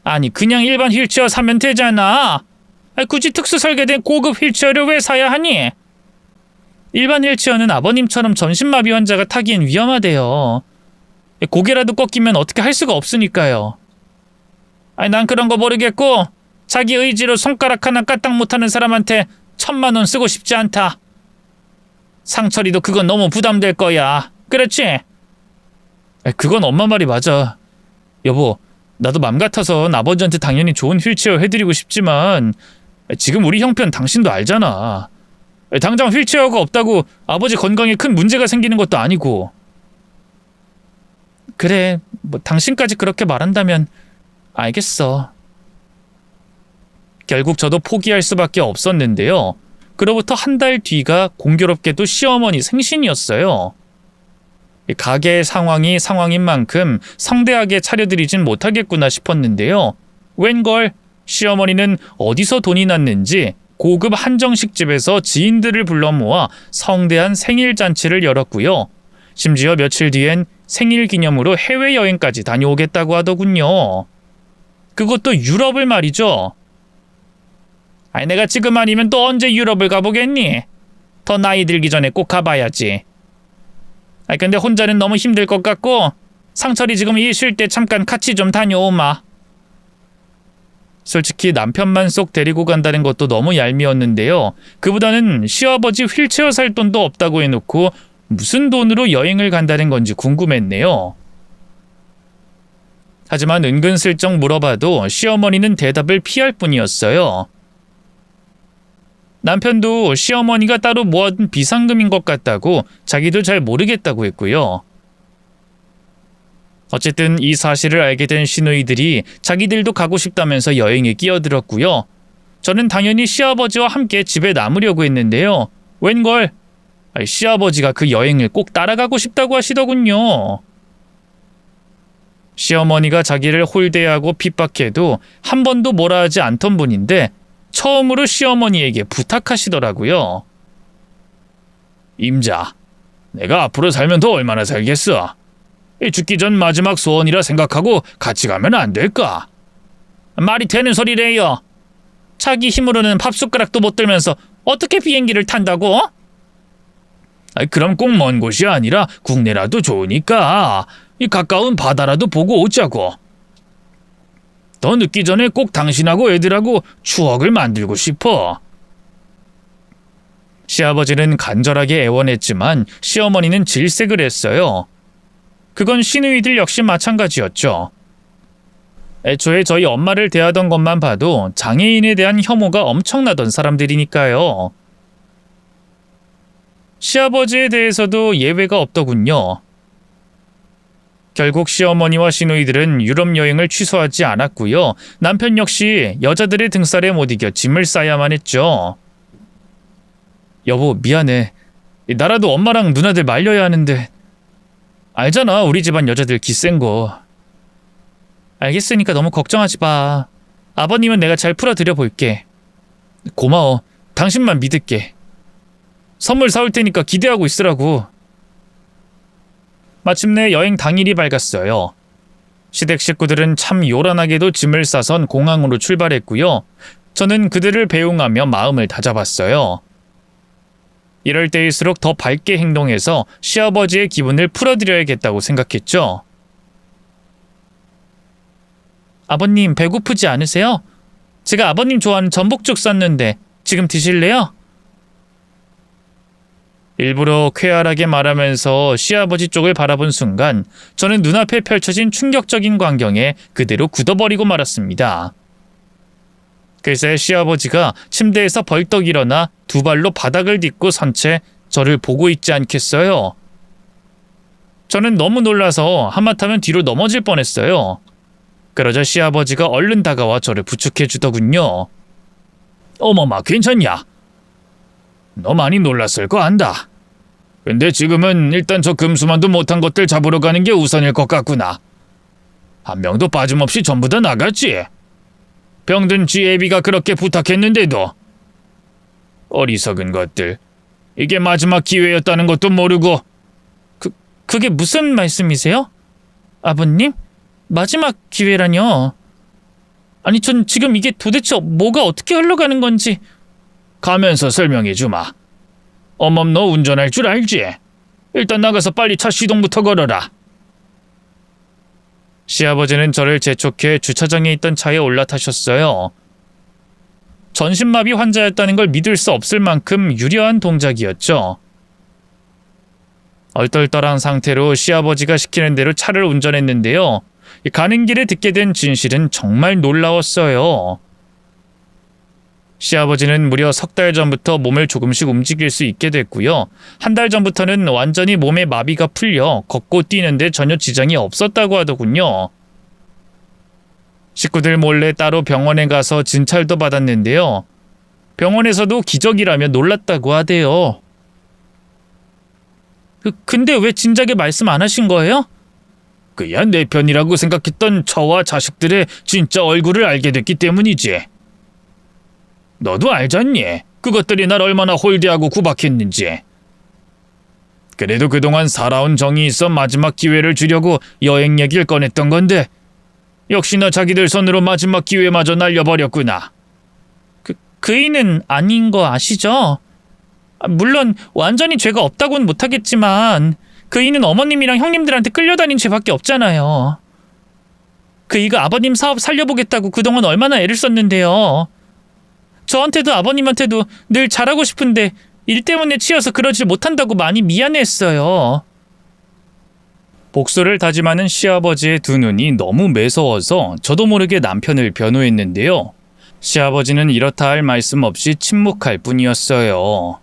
아니 그냥 일반 휠체어 사면 되잖아. 굳이 특수 설계된 고급 휠체어를 왜 사야 하니? 일반 휠체어는 아버님처럼 전신마비 환자가 타기엔 위험하대요. 고개라도 꺾이면 어떻게 할 수가 없으니까요. 난 그런 거 모르겠고 자기 의지로 손가락 하나 까딱 못하는 사람한테 1,000만 원 쓰고 싶지 않다. 상철이도 그건 너무 부담될 거야. 그렇지? 그건 엄마 말이 맞아. 여보, 나도 맘 같아선 아버지한테 당연히 좋은 휠체어 해드리고 싶지만 지금 우리 형편 당신도 알잖아. 당장 휠체어가 없다고 아버지 건강에 큰 문제가 생기는 것도 아니고. 그래, 뭐 당신까지 그렇게 말한다면 알겠어. 결국 저도 포기할 수밖에 없었는데요. 그로부터 한 달 뒤가 공교롭게도 시어머니 생신이었어요. 가게의 상황이 상황인 만큼 성대하게 차려드리진 못하겠구나 싶었는데요. 웬걸 시어머니는 어디서 돈이 났는지 고급 한정식 집에서 지인들을 불러 모아 성대한 생일 잔치를 열었고요. 심지어 며칠 뒤엔 생일 기념으로 해외여행까지 다녀오겠다고 하더군요. 그것도 유럽을 말이죠. 아니 내가 지금 아니면 또 언제 유럽을 가보겠니? 더 나이 들기 전에 꼭 가봐야지. 아니 근데 혼자는 너무 힘들 것 같고 상철이 지금 일 쉴 때 잠깐 같이 좀 다녀오마. 솔직히 남편만 쏙 데리고 간다는 것도 너무 얄미웠는데요. 그보다는 시아버지 휠체어 살 돈도 없다고 해놓고 무슨 돈으로 여행을 간다는 건지 궁금했네요. 하지만 은근슬쩍 물어봐도 시어머니는 대답을 피할 뿐이었어요. 남편도 시어머니가 따로 모아둔 비상금인 것 같다고 자기도 잘 모르겠다고 했고요. 어쨌든 이 사실을 알게 된 시누이들이 자기들도 가고 싶다면서 여행에 끼어들었고요. 저는 당연히 시아버지와 함께 집에 남으려고 했는데요. 웬걸 시아버지가 그 여행을 꼭 따라가고 싶다고 하시더군요. 시어머니가 자기를 홀대하고 핍박해도 한 번도 뭐라 하지 않던 분인데 처음으로 시어머니에게 부탁하시더라고요. 임자, 내가 앞으로 살면 더 얼마나 살겠어? 죽기 전 마지막 소원이라 생각하고 같이 가면 안 될까? 말이 되는 소리래요. 자기 힘으로는 밥숟가락도 못 들면서 어떻게 비행기를 탄다고? 그럼 꼭 먼 곳이 아니라 국내라도 좋으니까 이 가까운 바다라도 보고 오자고. 더 늦기 전에 꼭 당신하고 애들하고 추억을 만들고 싶어. 시아버지는 간절하게 애원했지만 시어머니는 질색을 했어요. 그건 시누이들 역시 마찬가지였죠. 애초에 저희 엄마를 대하던 것만 봐도 장애인에 대한 혐오가 엄청나던 사람들이니까요. 시아버지에 대해서도 예외가 없더군요. 결국 시어머니와 시누이들은 유럽 여행을 취소하지 않았고요. 남편 역시 여자들의 등살에 못 이겨 짐을 싸야만 했죠. 여보 미안해. 나라도 엄마랑 누나들 말려야 하는데. 알잖아 우리 집안 여자들 기센 거. 알겠으니까 너무 걱정하지 마. 아버님은 내가 잘 풀어드려 볼게. 고마워. 당신만 믿을게. 선물 사올 테니까 기대하고 있으라고. 마침내 여행 당일이 밝았어요. 시댁 식구들은 참 요란하게도 짐을 싸선 공항으로 출발했고요. 저는 그들을 배웅하며 마음을 다잡았어요. 이럴 때일수록 더 밝게 행동해서 시아버지의 기분을 풀어드려야겠다고 생각했죠. 아버님 배고프지 않으세요? 제가 아버님 좋아하는 전복죽 쌌는데 지금 드실래요? 일부러 쾌활하게 말하면서 시아버지 쪽을 바라본 순간 저는 눈앞에 펼쳐진 충격적인 광경에 그대로 굳어버리고 말았습니다. 글쎄 시아버지가 침대에서 벌떡 일어나 두 발로 바닥을 딛고 선 채 저를 보고 있지 않겠어요. 저는 너무 놀라서 하마터면 뒤로 넘어질 뻔했어요. 그러자 시아버지가 얼른 다가와 저를 부축해 주더군요. 어머마 괜찮냐? 너 많이 놀랐을 거 안다. 근데 지금은 일단 저 금수만도 못한 것들 잡으러 가는 게 우선일 것 같구나. 한 명도 빠짐없이 전부 다 나갔지. 병든 쥐 애비가 그렇게 부탁했는데도. 어리석은 것들. 이게 마지막 기회였다는 것도 모르고. 그게 무슨 말씀이세요? 아버님? 마지막 기회라뇨? 아니 전 지금 이게 도대체 뭐가 어떻게 흘러가는 건지. 가면서 설명해 주마. 어멈 너 운전할 줄 알지? 일단 나가서 빨리 차 시동부터 걸어라. 시아버지는 저를 재촉해 주차장에 있던 차에 올라타셨어요. 전신마비 환자였다는 걸 믿을 수 없을 만큼 유려한 동작이었죠. 얼떨떨한 상태로 시아버지가 시키는 대로 차를 운전했는데요. 가는 길에 듣게 된 진실은 정말 놀라웠어요. 시아버지는 무려 석 달 전부터 몸을 조금씩 움직일 수 있게 됐고요. 한 달 전부터는 완전히 몸에 마비가 풀려 걷고 뛰는데 전혀 지장이 없었다고 하더군요. 식구들 몰래 따로 병원에 가서 진찰도 받았는데요. 병원에서도 기적이라며 놀랐다고 하대요. 근데 왜 진작에 말씀 안 하신 거예요? 그야 내 편이라고 생각했던 저와 자식들의 진짜 얼굴을 알게 됐기 때문이지. 너도 알잖니? 그것들이 날 얼마나 홀대하고 구박했는지. 그래도 그동안 살아온 정이 있어 마지막 기회를 주려고 여행 얘기를 꺼냈던 건데 역시나 자기들 손으로 마지막 기회마저 날려버렸구나. 그이는 아닌 거 아시죠? 물론 완전히 죄가 없다고는 못하겠지만 그이는 어머님이랑 형님들한테 끌려다닌 죄밖에 없잖아요. 그이가 아버님 사업 살려보겠다고 그동안 얼마나 애를 썼는데요. 저한테도 아버님한테도 늘 잘하고 싶은데 일 때문에 치여서 그러질 못한다고 많이 미안했어요. 복수를 다짐하는 시아버지의 두 눈이 너무 매서워서 저도 모르게 남편을 변호했는데요. 시아버지는 이렇다 할 말씀 없이 침묵할 뿐이었어요.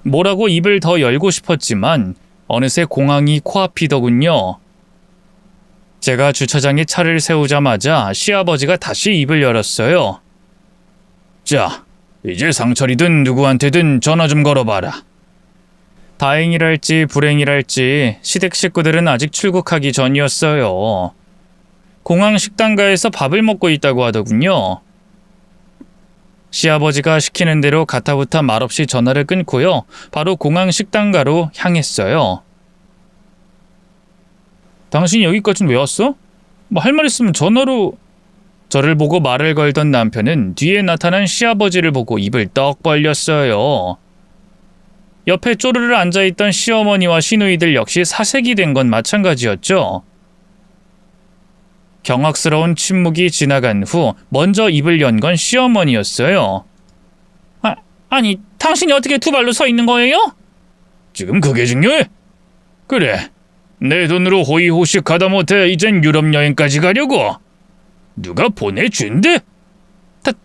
뭐라고 입을 더 열고 싶었지만 어느새 공항이 코앞이더군요. 제가 주차장에 차를 세우자마자 시아버지가 다시 입을 열었어요. 자, 이제 상철이든 누구한테든 전화 좀 걸어봐라. 다행이랄지 불행이랄지 시댁 식구들은 아직 출국하기 전이었어요. 공항 식당가에서 밥을 먹고 있다고 하더군요. 시아버지가 시키는 대로 가타부타 말없이 전화를 끊고요. 바로 공항 식당가로 향했어요. 당신이 여기까지는 왜 왔어? 뭐 할 말 있으면 전화로... 저를 보고 말을 걸던 남편은 뒤에 나타난 시아버지를 보고 입을 떡 벌렸어요. 옆에 쪼르르 앉아있던 시어머니와 시누이들 역시 사색이 된 건 마찬가지였죠. 경악스러운 침묵이 지나간 후 먼저 입을 연 건 시어머니였어요. 아니, 당신이 어떻게 두 발로 서 있는 거예요? 지금 그게 중요해? 그래, 내 돈으로 호의호식 하다 못해 이젠 유럽 여행까지 가려고. 누가 보내준대?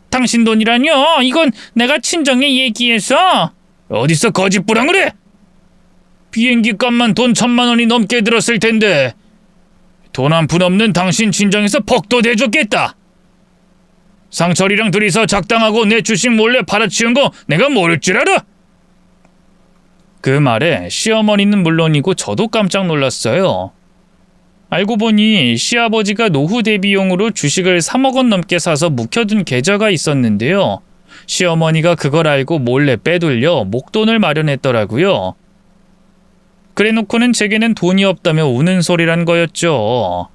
당신 돈이라뇨? 이건 내가 친정에 얘기해서. 어디서 거짓부랑을 해? 비행기 값만 돈 1,000만 원이 넘게 들었을 텐데 돈 한 푼 없는 당신 친정에서 퍽도 대줬겠다. 상철이랑 둘이서 작당하고 내 주식 몰래 팔아치운 거 내가 모를 줄 알아? 그 말에 시어머니는 물론이고 저도 깜짝 놀랐어요. 알고 보니 시아버지가 노후 대비용으로 주식을 3억 원 넘게 사서 묵혀둔 계좌가 있었는데요. 시어머니가 그걸 알고 몰래 빼돌려 목돈을 마련했더라고요. 그래놓고는 제게는 돈이 없다며 우는 소리란 거였죠.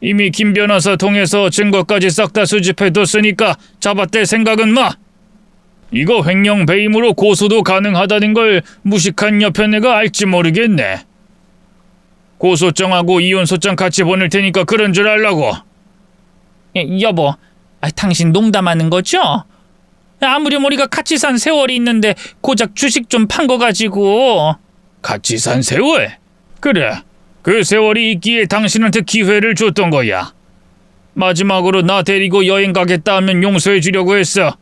이미 김 변호사 통해서 증거까지 싹 다 수집해뒀으니까 잡아댈 생각은 마. 이거 횡령 배임으로 고소도 가능하다는 걸 무식한 옆에 내가 알지 모르겠네. 고소장하고 이혼소장 같이 보낼 테니까 그런 줄 알라고. 여보, 당신 농담하는 거죠? 아무렴 우리가 같이 산 세월이 있는데 고작 주식 좀 판 거 가지고. 같이 산 세월? 그래, 그 세월이 있기에 당신한테 기회를 줬던 거야. 마지막으로 나 데리고 여행 가겠다 하면 용서해 주려고 했어.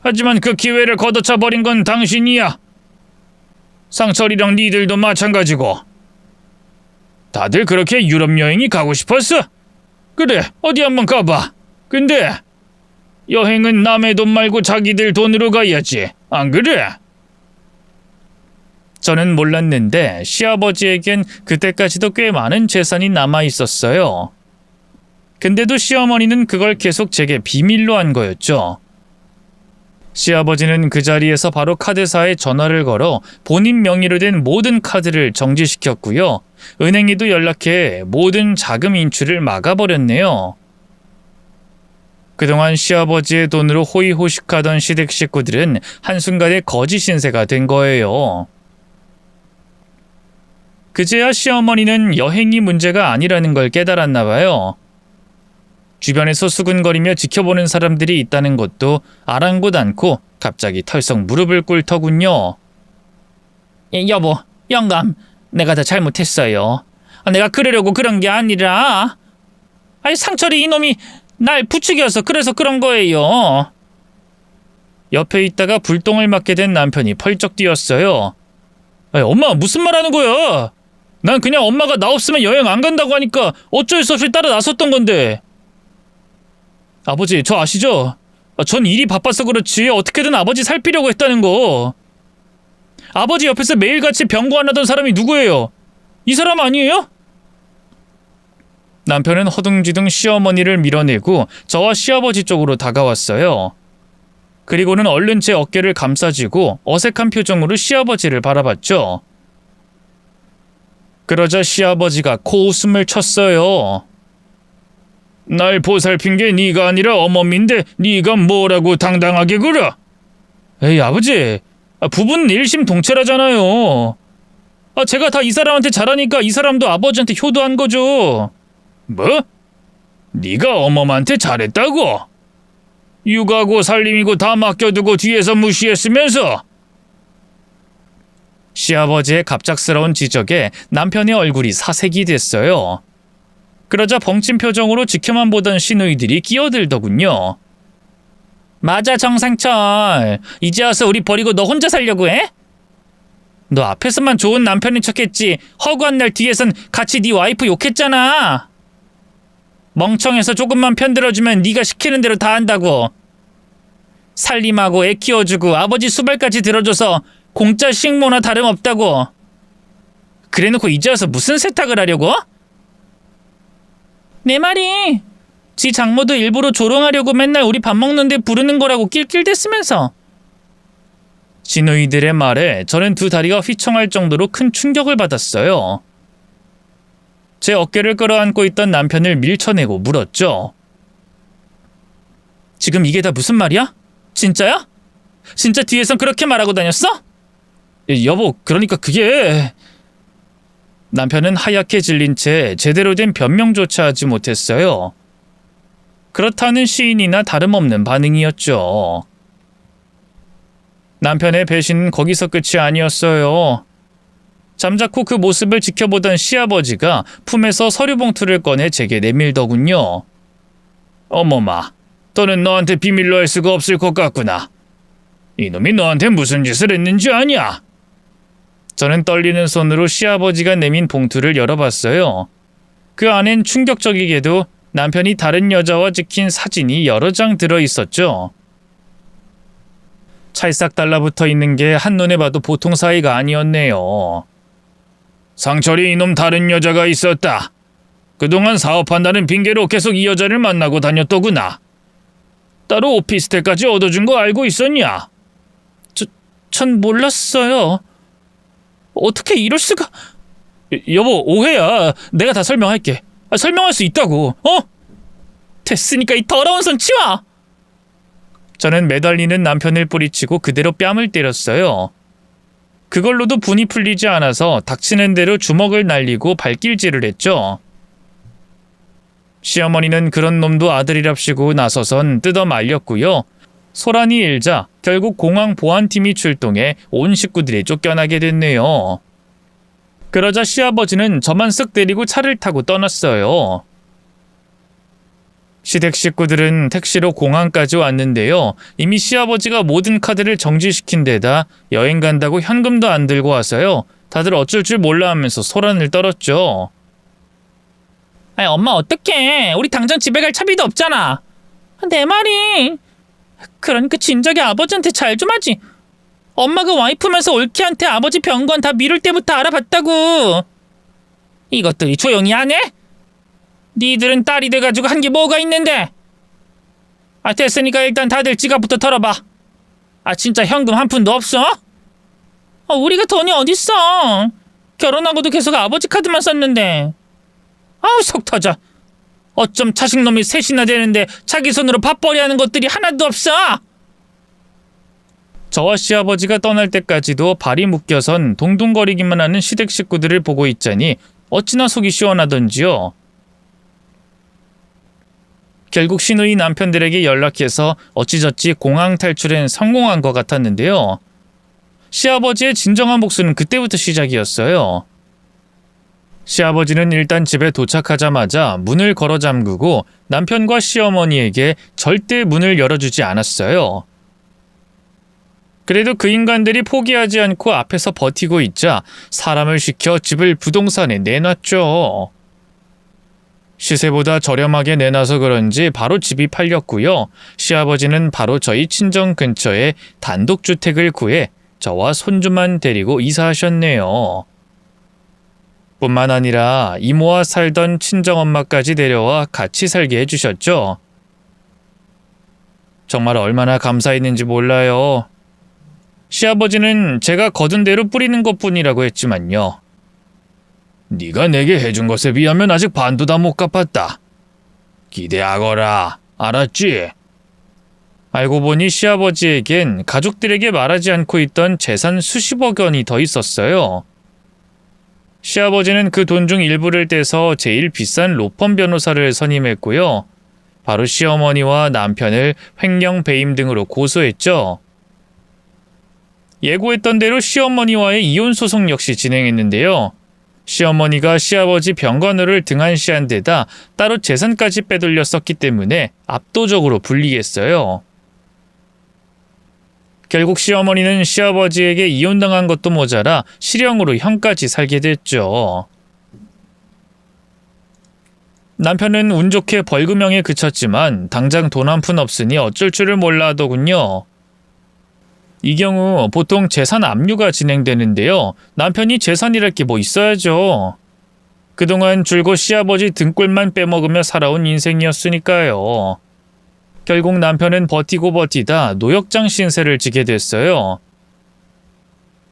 하지만 그 기회를 걷어차 버린 건 당신이야. 상철이랑 니들도 마찬가지고. 다들 그렇게 유럽 여행이 가고 싶었어? 그래, 어디 한번 가봐. 근데 여행은 남의 돈 말고 자기들 돈으로 가야지. 안 그래? 저는 몰랐는데 시아버지에겐 그때까지도 꽤 많은 재산이 남아 있었어요. 근데도 시어머니는 그걸 계속 제게 비밀로 한 거였죠. 시아버지는 그 자리에서 바로 카드사에 전화를 걸어 본인 명의로 된 모든 카드를 정지시켰고요. 은행에도 연락해 모든 자금 인출을 막아버렸네요. 그동안 시아버지의 돈으로 호의호식하던 시댁 식구들은 한순간에 거지 신세가 된 거예요. 그제야 시어머니는 여행이 문제가 아니라는 걸 깨달았나 봐요. 주변에서 수근거리며 지켜보는 사람들이 있다는 것도 아랑곳 않고 갑자기 털썩 무릎을 꿇을 터군요. 여보, 영감, 내가 다 잘못했어요. 내가 그러려고 그런 게 아니라 상철이 이놈이 날 부추겨서 그래서 그런 거예요. 옆에 있다가 불똥을 맞게 된 남편이 펄쩍 뛰었어요. 엄마 무슨 말 하는 거야? 난 그냥 엄마가 나 없으면 여행 안 간다고 하니까 어쩔 수 없이 따라 나섰던 건데. 아버지 저 아시죠? 전 일이 바빠서 그렇지 어떻게든 아버지 살피려고 했다는 거. 아버지 옆에서 매일같이 병고 안 하던 사람이 누구예요? 이 사람 아니에요? 남편은 허둥지둥 시어머니를 밀어내고 저와 시아버지 쪽으로 다가왔어요. 그리고는 얼른 제 어깨를 감싸쥐고 어색한 표정으로 시아버지를 바라봤죠. 그러자 시아버지가 코웃음을 쳤어요. 날 보살핀 게 네가 아니라 어머니인데 네가 뭐라고 당당하게 그러? 에이 아버지, 부부는 일심동체라잖아요. 제가 다 이 사람한테 잘하니까 이 사람도 아버지한테 효도한 거죠. 뭐? 네가 어머니한테 잘했다고? 육아고 살림이고 다 맡겨두고 뒤에서 무시했으면서. 시아버지의 갑작스러운 지적에 남편의 얼굴이 사색이 됐어요. 그러자 벙친 표정으로 지켜만 보던 시누이들이 끼어들더군요. 맞아 정상철, 이제 와서 우리 버리고 너 혼자 살려고 해? 너 앞에서만 좋은 남편인 척했지 허구한 날 뒤에선 같이 네 와이프 욕했잖아. 멍청해서 조금만 편들어주면 네가 시키는 대로 다 한다고. 살림하고 애 키워주고 아버지 수발까지 들어줘서 공짜 식모나 다름없다고. 그래놓고 이제 와서 무슨 세탁을 하려고? 내 말이 지 장모도 일부러 조롱하려고 맨날 우리 밥 먹는데 부르는 거라고 낄낄댔으면서. 시누이들의 말에 저는 두 다리가 휘청할 정도로 큰 충격을 받았어요. 제 어깨를 끌어안고 있던 남편을 밀쳐내고 물었죠. 지금 이게 다 무슨 말이야? 진짜야? 진짜 뒤에선 그렇게 말하고 다녔어? 여보, 그러니까 그게... 남편은 하얗게 질린 채 제대로 된 변명조차 하지 못했어요. 그렇다는 시인이나 다름없는 반응이었죠. 남편의 배신은 거기서 끝이 아니었어요. 잠자코 그 모습을 지켜보던 시아버지가 품에서 서류 봉투를 꺼내 제게 내밀더군요. 어머마, 너는 너한테 비밀로 할 수가 없을 것 같구나. 이놈이 너한테 무슨 짓을 했는지 아냐? 저는 떨리는 손으로 시아버지가 내민 봉투를 열어봤어요. 그 안엔 충격적이게도 남편이 다른 여자와 찍힌 사진이 여러 장 들어있었죠. 찰싹 달라붙어 있는 게 한눈에 봐도 보통 사이가 아니었네요. 상철이 이놈 다른 여자가 있었다. 그동안 사업한다는 핑계로 계속 이 여자를 만나고 다녔더구나. 따로 오피스텔까지 얻어준 거 알고 있었냐? 전 몰랐어요. 어떻게 이럴 수가... 여보, 오해야. 내가 다 설명할게. 설명할 수 있다고. 됐으니까 이 더러운 손 치워! 저는 매달리는 남편을 뿌리치고 그대로 뺨을 때렸어요. 그걸로도 분이 풀리지 않아서 닥치는 대로 주먹을 날리고 발길질을 했죠. 시어머니는 그런 놈도 아들이랍시고 나서선 뜯어 말렸고요. 소란이 일자 결국 공항 보안팀이 출동해 온 식구들이 쫓겨나게 됐네요. 그러자 시아버지는 저만 쓱 데리고 차를 타고 떠났어요. 시댁 식구들은 택시로 공항까지 왔는데요. 이미 시아버지가 모든 카드를 정지시킨 데다 여행 간다고 현금도 안 들고 와서요. 다들 어쩔 줄 몰라 하면서 소란을 떨었죠. 엄마 어떡해. 우리 당장 집에 갈 차비도 없잖아. 내 말이. 그러니까 진작에 아버지한테 잘 좀 하지. 엄마가 와이프면서 올케한테 아버지 병건 다 미룰 때부터 알아봤다고. 이것들이 조용히 안 해? 니들은 딸이 돼가지고 한 게 뭐가 있는데. 됐으니까 일단 다들 지갑부터 털어봐. 진짜 현금 한 푼도 없어? 우리가 돈이 어딨어. 결혼하고도 계속 아버지 카드만 썼는데. 속 터져. 어쩜 자식놈이 셋이나 되는데 자기 손으로 밥벌이 하는 것들이 하나도 없어. 저와 시아버지가 떠날 때까지도 발이 묶여선 동동거리기만 하는 시댁 식구들을 보고 있자니 어찌나 속이 시원하던지요. 결국 시누이 남편들에게 연락해서 어찌저찌 공항 탈출엔 성공한 것 같았는데요. 시아버지의 진정한 복수는 그때부터 시작이었어요. 시아버지는 일단 집에 도착하자마자 문을 걸어 잠그고 남편과 시어머니에게 절대 문을 열어주지 않았어요. 그래도 그 인간들이 포기하지 않고 앞에서 버티고 있자 사람을 시켜 집을 부동산에 내놨죠. 시세보다 저렴하게 내놔서 그런지 바로 집이 팔렸고요. 시아버지는 바로 저희 친정 근처에 단독주택을 구해 저와 손주만 데리고 이사하셨네요. 뿐만 아니라 이모와 살던 친정엄마까지 데려와 같이 살게 해주셨죠. 정말 얼마나 감사했는지 몰라요. 시아버지는 제가 거둔 대로 뿌리는 것뿐이라고 했지만요. 네가 내게 해준 것에 비하면 아직 반도 다 못 갚았다. 기대하거라. 알았지? 알고 보니 시아버지에겐 가족들에게 말하지 않고 있던 재산 수십억 원이 더 있었어요. 시아버지는 그 돈 중 일부를 떼서 제일 비싼 로펌 변호사를 선임했고요. 바로 시어머니와 남편을 횡령 배임 등으로 고소했죠. 예고했던 대로 시어머니와의 이혼 소송 역시 진행했는데요. 시어머니가 시아버지 병간호를 등한시한 데다 따로 재산까지 빼돌렸었기 때문에 압도적으로 불리했어요. 결국 시어머니는 시아버지에게 이혼당한 것도 모자라 실형으로 형까지 살게 됐죠. 남편은 운 좋게 벌금형에 그쳤지만 당장 돈 한 푼 없으니 어쩔 줄을 몰라 하더군요. 이 경우 보통 재산 압류가 진행되는데요. 남편이 재산이랄 게 뭐 있어야죠. 그동안 줄곧 시아버지 등골만 빼먹으며 살아온 인생이었으니까요. 결국 남편은 버티고 버티다 노역장 신세를 지게 됐어요.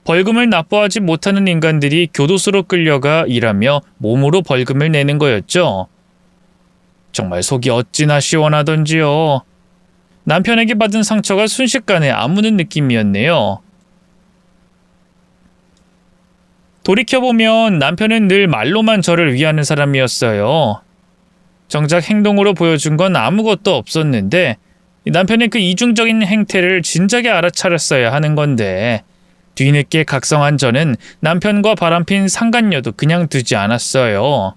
벌금을 납부하지 못하는 인간들이 교도소로 끌려가 일하며 몸으로 벌금을 내는 거였죠. 정말 속이 어찌나 시원하던지요. 남편에게 받은 상처가 순식간에 아무는 느낌이었네요. 돌이켜보면 남편은 늘 말로만 저를 위하는 사람이었어요. 정작 행동으로 보여준 건 아무것도 없었는데 남편의 그 이중적인 행태를 진작에 알아차렸어야 하는 건데 뒤늦게 각성한 저는 남편과 바람핀 상간녀도 그냥 두지 않았어요.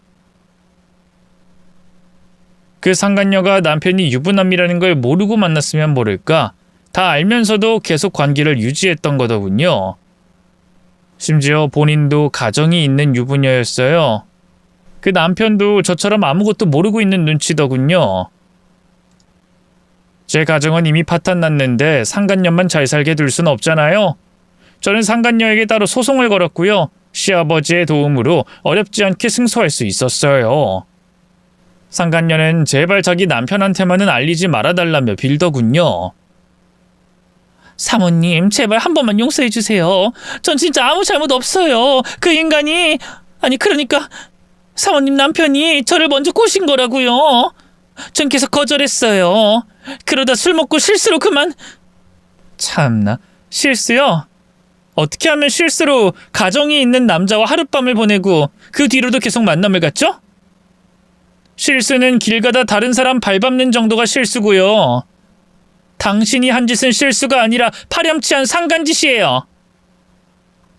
그 상간녀가 남편이 유부남이라는 걸 모르고 만났으면 모를까 다 알면서도 계속 관계를 유지했던 거더군요. 심지어 본인도 가정이 있는 유부녀였어요. 그 남편도 저처럼 아무것도 모르고 있는 눈치더군요. 제 가정은 이미 파탄났는데 상간녀만 잘 살게 둘 순 없잖아요. 저는 상간녀에게 따로 소송을 걸었고요. 시아버지의 도움으로 어렵지 않게 승소할 수 있었어요. 상간녀는 제발 자기 남편한테만은 알리지 말아달라며 빌더군요. 사모님, 제발 한 번만 용서해 주세요. 전 진짜 아무 잘못 없어요. 그 인간이... 그러니까 사모님 남편이 저를 먼저 꼬신 거라고요. 전 계속 거절했어요. 그러다 술 먹고 실수로 그만... 참나, 실수요? 어떻게 하면 실수로 가정이 있는 남자와 하룻밤을 보내고 그 뒤로도 계속 만남을 갖죠? 실수는 길 가다 다른 사람 밟는 정도가 실수고요. 당신이 한 짓은 실수가 아니라 파렴치한 상간짓이에요.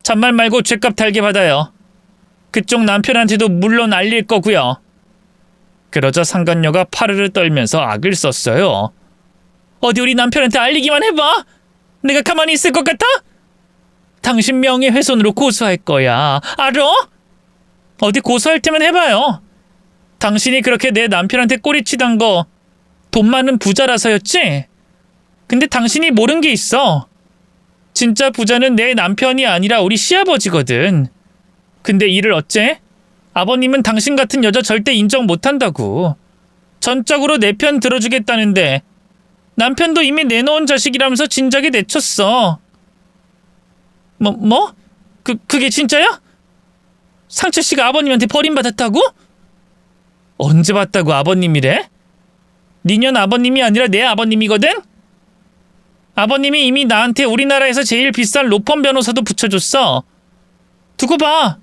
잔말 말고 죗값 달게 받아요. 그쪽 남편한테도 물론 알릴 거고요. 그러자 상간녀가 파르르 떨면서 악을 썼어요. 어디 우리 남편한테 알리기만 해봐. 내가 가만히 있을 것 같아? 당신 명예훼손으로 고소할 거야. 알아? 어디 고소할 테면 해봐요. 당신이 그렇게 내 남편한테 꼬리치던 거 돈 많은 부자라서였지? 근데 당신이 모른 게 있어. 진짜 부자는 내 남편이 아니라 우리 시아버지거든. 근데 이를 어째? 아버님은 당신 같은 여자 절대 인정 못한다고. 전적으로 내 편 들어주겠다는데 남편도 이미 내놓은 자식이라면서 진작에 내쳤어. 뭐? 그게 진짜야? 상철씨가 아버님한테 버림받았다고? 언제 봤다고 아버님이래? 니년 아버님이 아니라 내 아버님이거든? 아버님이 이미 나한테 우리나라에서 제일 비싼 로펌 변호사도 붙여줬어. 두고 봐.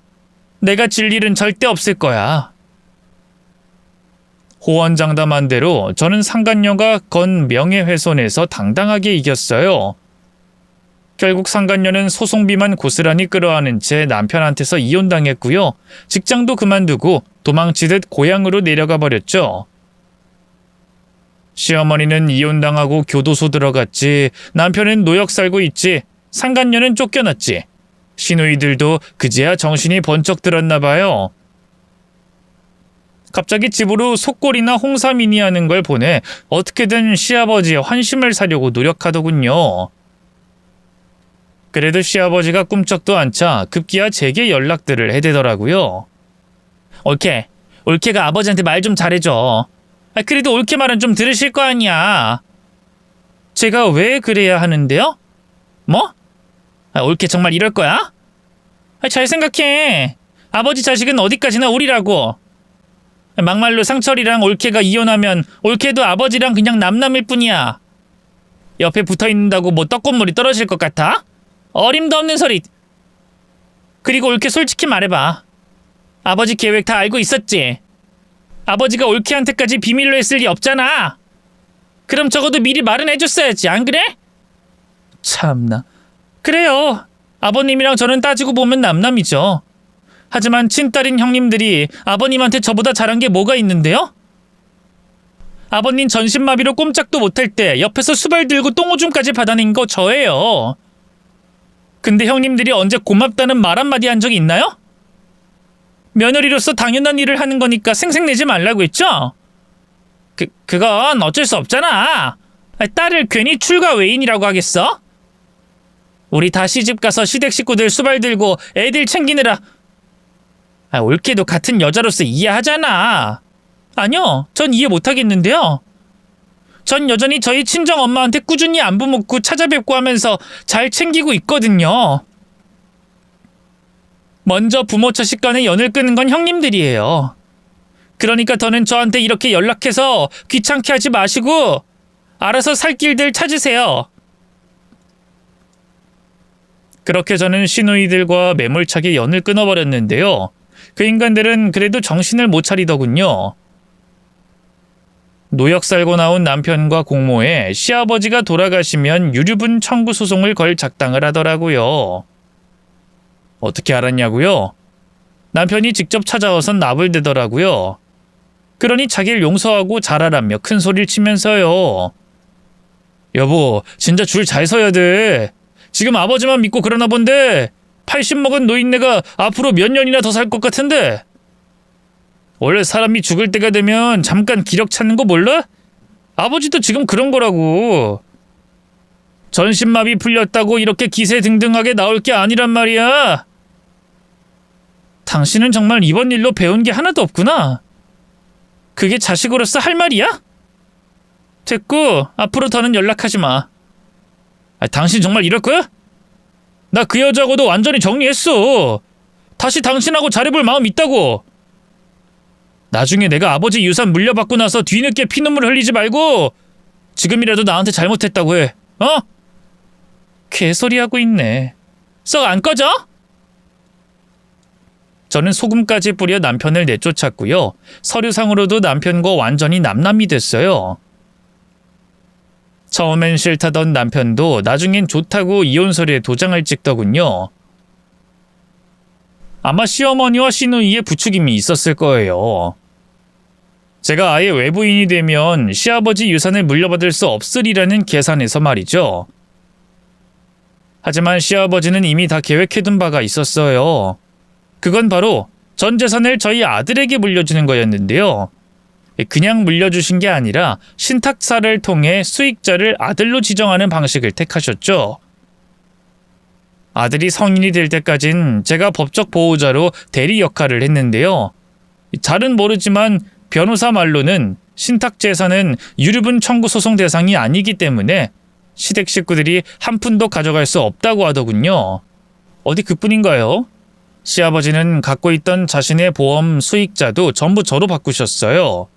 내가 질 일은 절대 없을 거야. 호언장담한 대로 저는 상간녀가 건 명예훼손에서 당당하게 이겼어요. 결국 상간녀는 소송비만 고스란히 끌어안은 채 남편한테서 이혼당했고요. 직장도 그만두고 도망치듯 고향으로 내려가 버렸죠. 시어머니는 이혼당하고 교도소 들어갔지, 남편은 노역 살고 있지, 상간녀는 쫓겨났지. 시누이들도 그제야 정신이 번쩍 들었나 봐요. 갑자기 집으로 속골이나 홍삼이니 하는 걸 보내 어떻게든 시아버지의 환심을 사려고 노력하더군요. 그래도 시아버지가 꿈쩍도 않자 급기야 제게 연락들을 해대더라고요. 올케가 아버지한테 말 좀 잘해줘. 그래도 올케 말은 좀 들으실 거 아니야. 제가 왜 그래야 하는데요? 뭐? 올케 정말 이럴 거야? 잘 생각해. 아버지 자식은 어디까지나 우리라고. 막말로 상철이랑 올케가 이혼하면 올케도 아버지랑 그냥 남남일 뿐이야. 옆에 붙어있는다고 뭐 떡국물이 떨어질 것 같아? 어림도 없는 소리. 그리고 올케 솔직히 말해봐. 아버지 계획 다 알고 있었지? 아버지가 올케한테까지 비밀로 했을 리 없잖아. 그럼 적어도 미리 말은 해줬어야지, 안 그래? 참나. 그래요. 아버님이랑 저는 따지고 보면 남남이죠. 하지만 친딸인 형님들이 아버님한테 저보다 잘한 게 뭐가 있는데요? 아버님 전신마비로 꼼짝도 못할 때 옆에서 수발 들고 똥오줌까지 받아낸 거 저예요. 근데 형님들이 언제 고맙다는 말 한마디 한 적이 있나요? 며느리로서 당연한 일을 하는 거니까 생색내지 말라고 했죠? 그건 어쩔 수 없잖아. 딸을 괜히 출가 외인이라고 하겠어? 우리 다 시집가서 시댁 식구들 수발 들고 애들 챙기느라. 올케도 같은 여자로서 이해하잖아. 아니요, 전 이해 못하겠는데요. 전 여전히 저희 친정 엄마한테 꾸준히 안부 묻고 찾아뵙고 하면서 잘 챙기고 있거든요. 먼저 부모 처식 간에 연을 끄는 건 형님들이에요. 그러니까 더는 저한테 이렇게 연락해서 귀찮게 하지 마시고 알아서 살 길들 찾으세요. 그렇게 저는 시누이들과 매몰차게 연을 끊어버렸는데요. 그 인간들은 그래도 정신을 못 차리더군요. 노역 살고 나온 남편과 공모해 시아버지가 돌아가시면 유류분 청구 소송을 걸 작당을 하더라고요. 어떻게 알았냐고요? 남편이 직접 찾아와서 나불대더라고요. 그러니 자기를 용서하고 잘하라며 큰 소리를 치면서요. 여보, 진짜 줄 잘 서야 돼. 지금 아버지만 믿고 그러나 본데 80 먹은 노인네가 앞으로 몇 년이나 더 살 것 같은데. 원래 사람이 죽을 때가 되면 잠깐 기력 찾는 거 몰라? 아버지도 지금 그런 거라고. 전신마비 풀렸다고 이렇게 기세등등하게 나올 게 아니란 말이야. 당신은 정말 이번 일로 배운 게 하나도 없구나. 그게 자식으로서 할 말이야? 됐고 앞으로 더는 연락하지 마. 당신 정말 이럴 거야? 나 그 여자하고도 완전히 정리했어. 다시 당신하고 잘해볼 마음 있다고. 나중에 내가 아버지 유산 물려받고 나서 뒤늦게 피눈물 흘리지 말고 지금이라도 나한테 잘못했다고 해. 어? 개소리하고 있네. 썩 안 꺼져? 저는 소금까지 뿌려 남편을 내쫓았고요. 서류상으로도 남편과 완전히 남남이 됐어요. 처음엔 싫다던 남편도 나중엔 좋다고 이혼서류에 도장을 찍더군요. 아마 시어머니와 시누이의 부추김이 있었을 거예요. 제가 아예 외부인이 되면 시아버지 유산을 물려받을 수 없으리라는 계산에서 말이죠. 하지만 시아버지는 이미 다 계획해둔 바가 있었어요. 그건 바로 전 재산을 저희 아들에게 물려주는 거였는데요. 그냥 물려주신 게 아니라 신탁사를 통해 수익자를 아들로 지정하는 방식을 택하셨죠. 아들이 성인이 될 때까진 제가 법적 보호자로 대리 역할을 했는데요. 잘은 모르지만 변호사 말로는 신탁 재산은 유류분 청구 소송 대상이 아니기 때문에 시댁 식구들이 한 푼도 가져갈 수 없다고 하더군요. 어디 그뿐인가요? 시아버지는 갖고 있던 자신의 보험 수익자도 전부 저로 바꾸셨어요.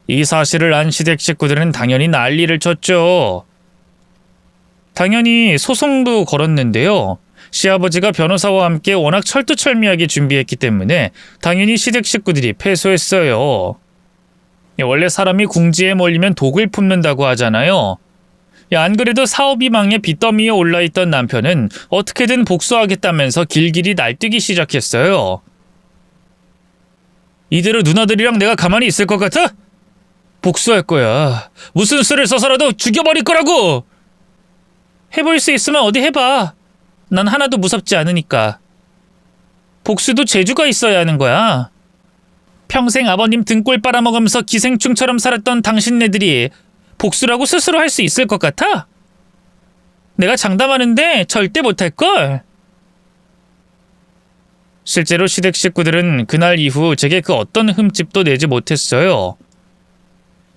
이 사실을 안 시댁 식구들은 당연히 난리를 쳤죠. 당연히 소송도 걸었는데요. 시아버지가 변호사와 함께 워낙 철두철미하게 준비했기 때문에 당연히 시댁 식구들이 패소했어요. 원래 사람이 궁지에 몰리면 독을 품는다고 하잖아요. 야, 안 그래도 사업이 망해 빚더미에 올라있던 남편은 어떻게든 복수하겠다면서 길길이 날뛰기 시작했어요. 이대로 누나들이랑 내가 가만히 있을 것 같아? 복수할 거야. 무슨 수를 써서라도 죽여버릴 거라고! 해볼 수 있으면 어디 해봐. 난 하나도 무섭지 않으니까. 복수도 재주가 있어야 하는 거야. 평생 아버님 등골 빨아먹으면서 기생충처럼 살았던 당신네들이 복수라고 스스로 할 수 있을 것 같아? 내가 장담하는데 절대 못할걸? 실제로 시댁 식구들은 그날 이후 제게 그 어떤 흠집도 내지 못했어요.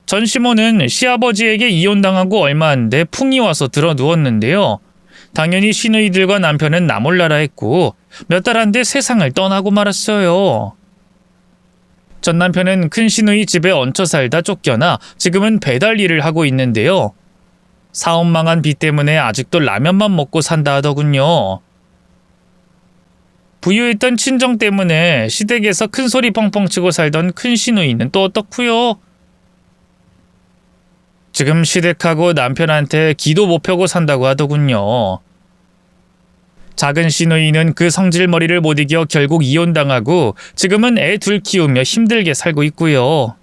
전시모는 시아버지에게 이혼당하고 얼마 안 돼 풍이 와서 들어 누웠는데요. 당연히 시누이들과 남편은 나몰라라 했고 몇 달 안 돼 세상을 떠나고 말았어요. 전 남편은 큰 시누이 집에 얹혀 살다 쫓겨나 지금은 배달 일을 하고 있는데요. 사업 망한 빚 때문에 아직도 라면만 먹고 산다 하더군요. 부유했던 친정 때문에 시댁에서 큰 소리 펑펑 치고 살던 큰 시누이는 또 어떻고요? 지금 시댁하고 남편한테 기도 못 펴고 산다고 하더군요. 작은 시누이는 그 성질머리를 못 이겨 결국 이혼당하고 지금은 애 둘 키우며 힘들게 살고 있고요.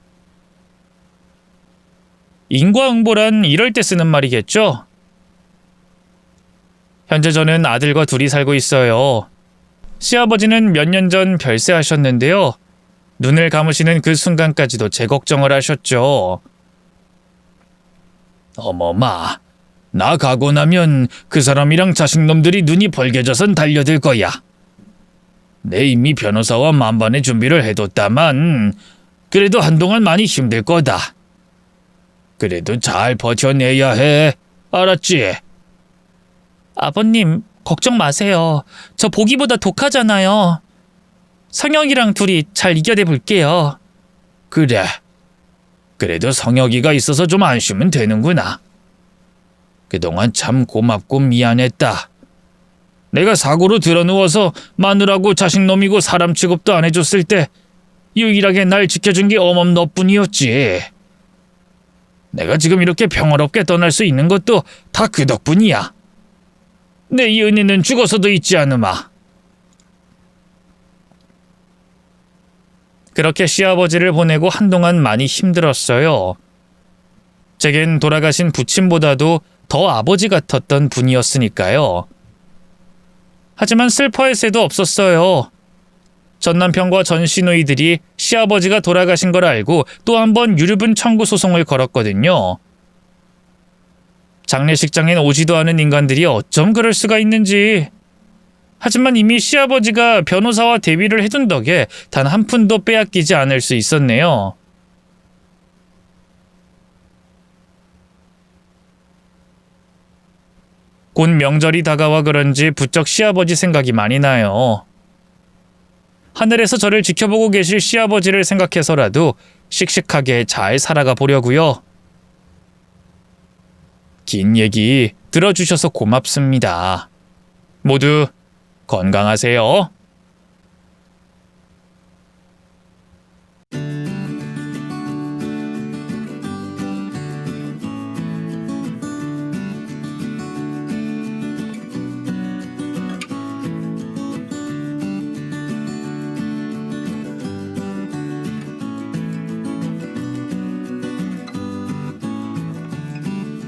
인과응보란 이럴 때 쓰는 말이겠죠? 현재 저는 아들과 둘이 살고 있어요. 시아버지는 몇 년 전 별세하셨는데요. 눈을 감으시는 그 순간까지도 제 걱정을 하셨죠. 어머마, 나 가고 나면 그 사람이랑 자식놈들이 눈이 벌게져선 달려들 거야. 내 이미 변호사와 만반의 준비를 해뒀다만 그래도 한동안 많이 힘들 거다. 그래도 잘 버텨내야 해. 알았지? 아버님, 걱정 마세요. 저 보기보다 독하잖아요. 성혁이랑 둘이 잘 이겨내 볼게요. 그래. 그래도 성혁이가 있어서 좀 안심은 되는구나. 그동안 참 고맙고 미안했다. 내가 사고로 드러누워서 마누라고 자식놈이고 사람 취급도 안 해줬을 때 유일하게 날 지켜준 게 어멈 너뿐이었지. 내가 지금 이렇게 평화롭게 떠날 수 있는 것도 다 그 덕분이야. 내 이 은혜는 죽어서도 잊지 않으마. 그렇게 시아버지를 보내고 한동안 많이 힘들었어요. 제겐 돌아가신 부친보다도 더 아버지 같았던 분이었으니까요. 하지만 슬퍼할 새도 없었어요. 전 남편과 전 시누이들이 시아버지가 돌아가신 걸 알고 또 한 번 유류분 청구 소송을 걸었거든요. 장례식장엔 오지도 않은 인간들이 어쩜 그럴 수가 있는지. 하지만 이미 시아버지가 변호사와 대위를 해둔 덕에 단 한 푼도 빼앗기지 않을 수 있었네요. 곧 명절이 다가와 그런지 부쩍 시아버지 생각이 많이 나요. 하늘에서 저를 지켜보고 계실 시아버지를 생각해서라도 씩씩하게 잘 살아가 보려고요. 긴 얘기 들어주셔서 고맙습니다. 모두 건강하세요.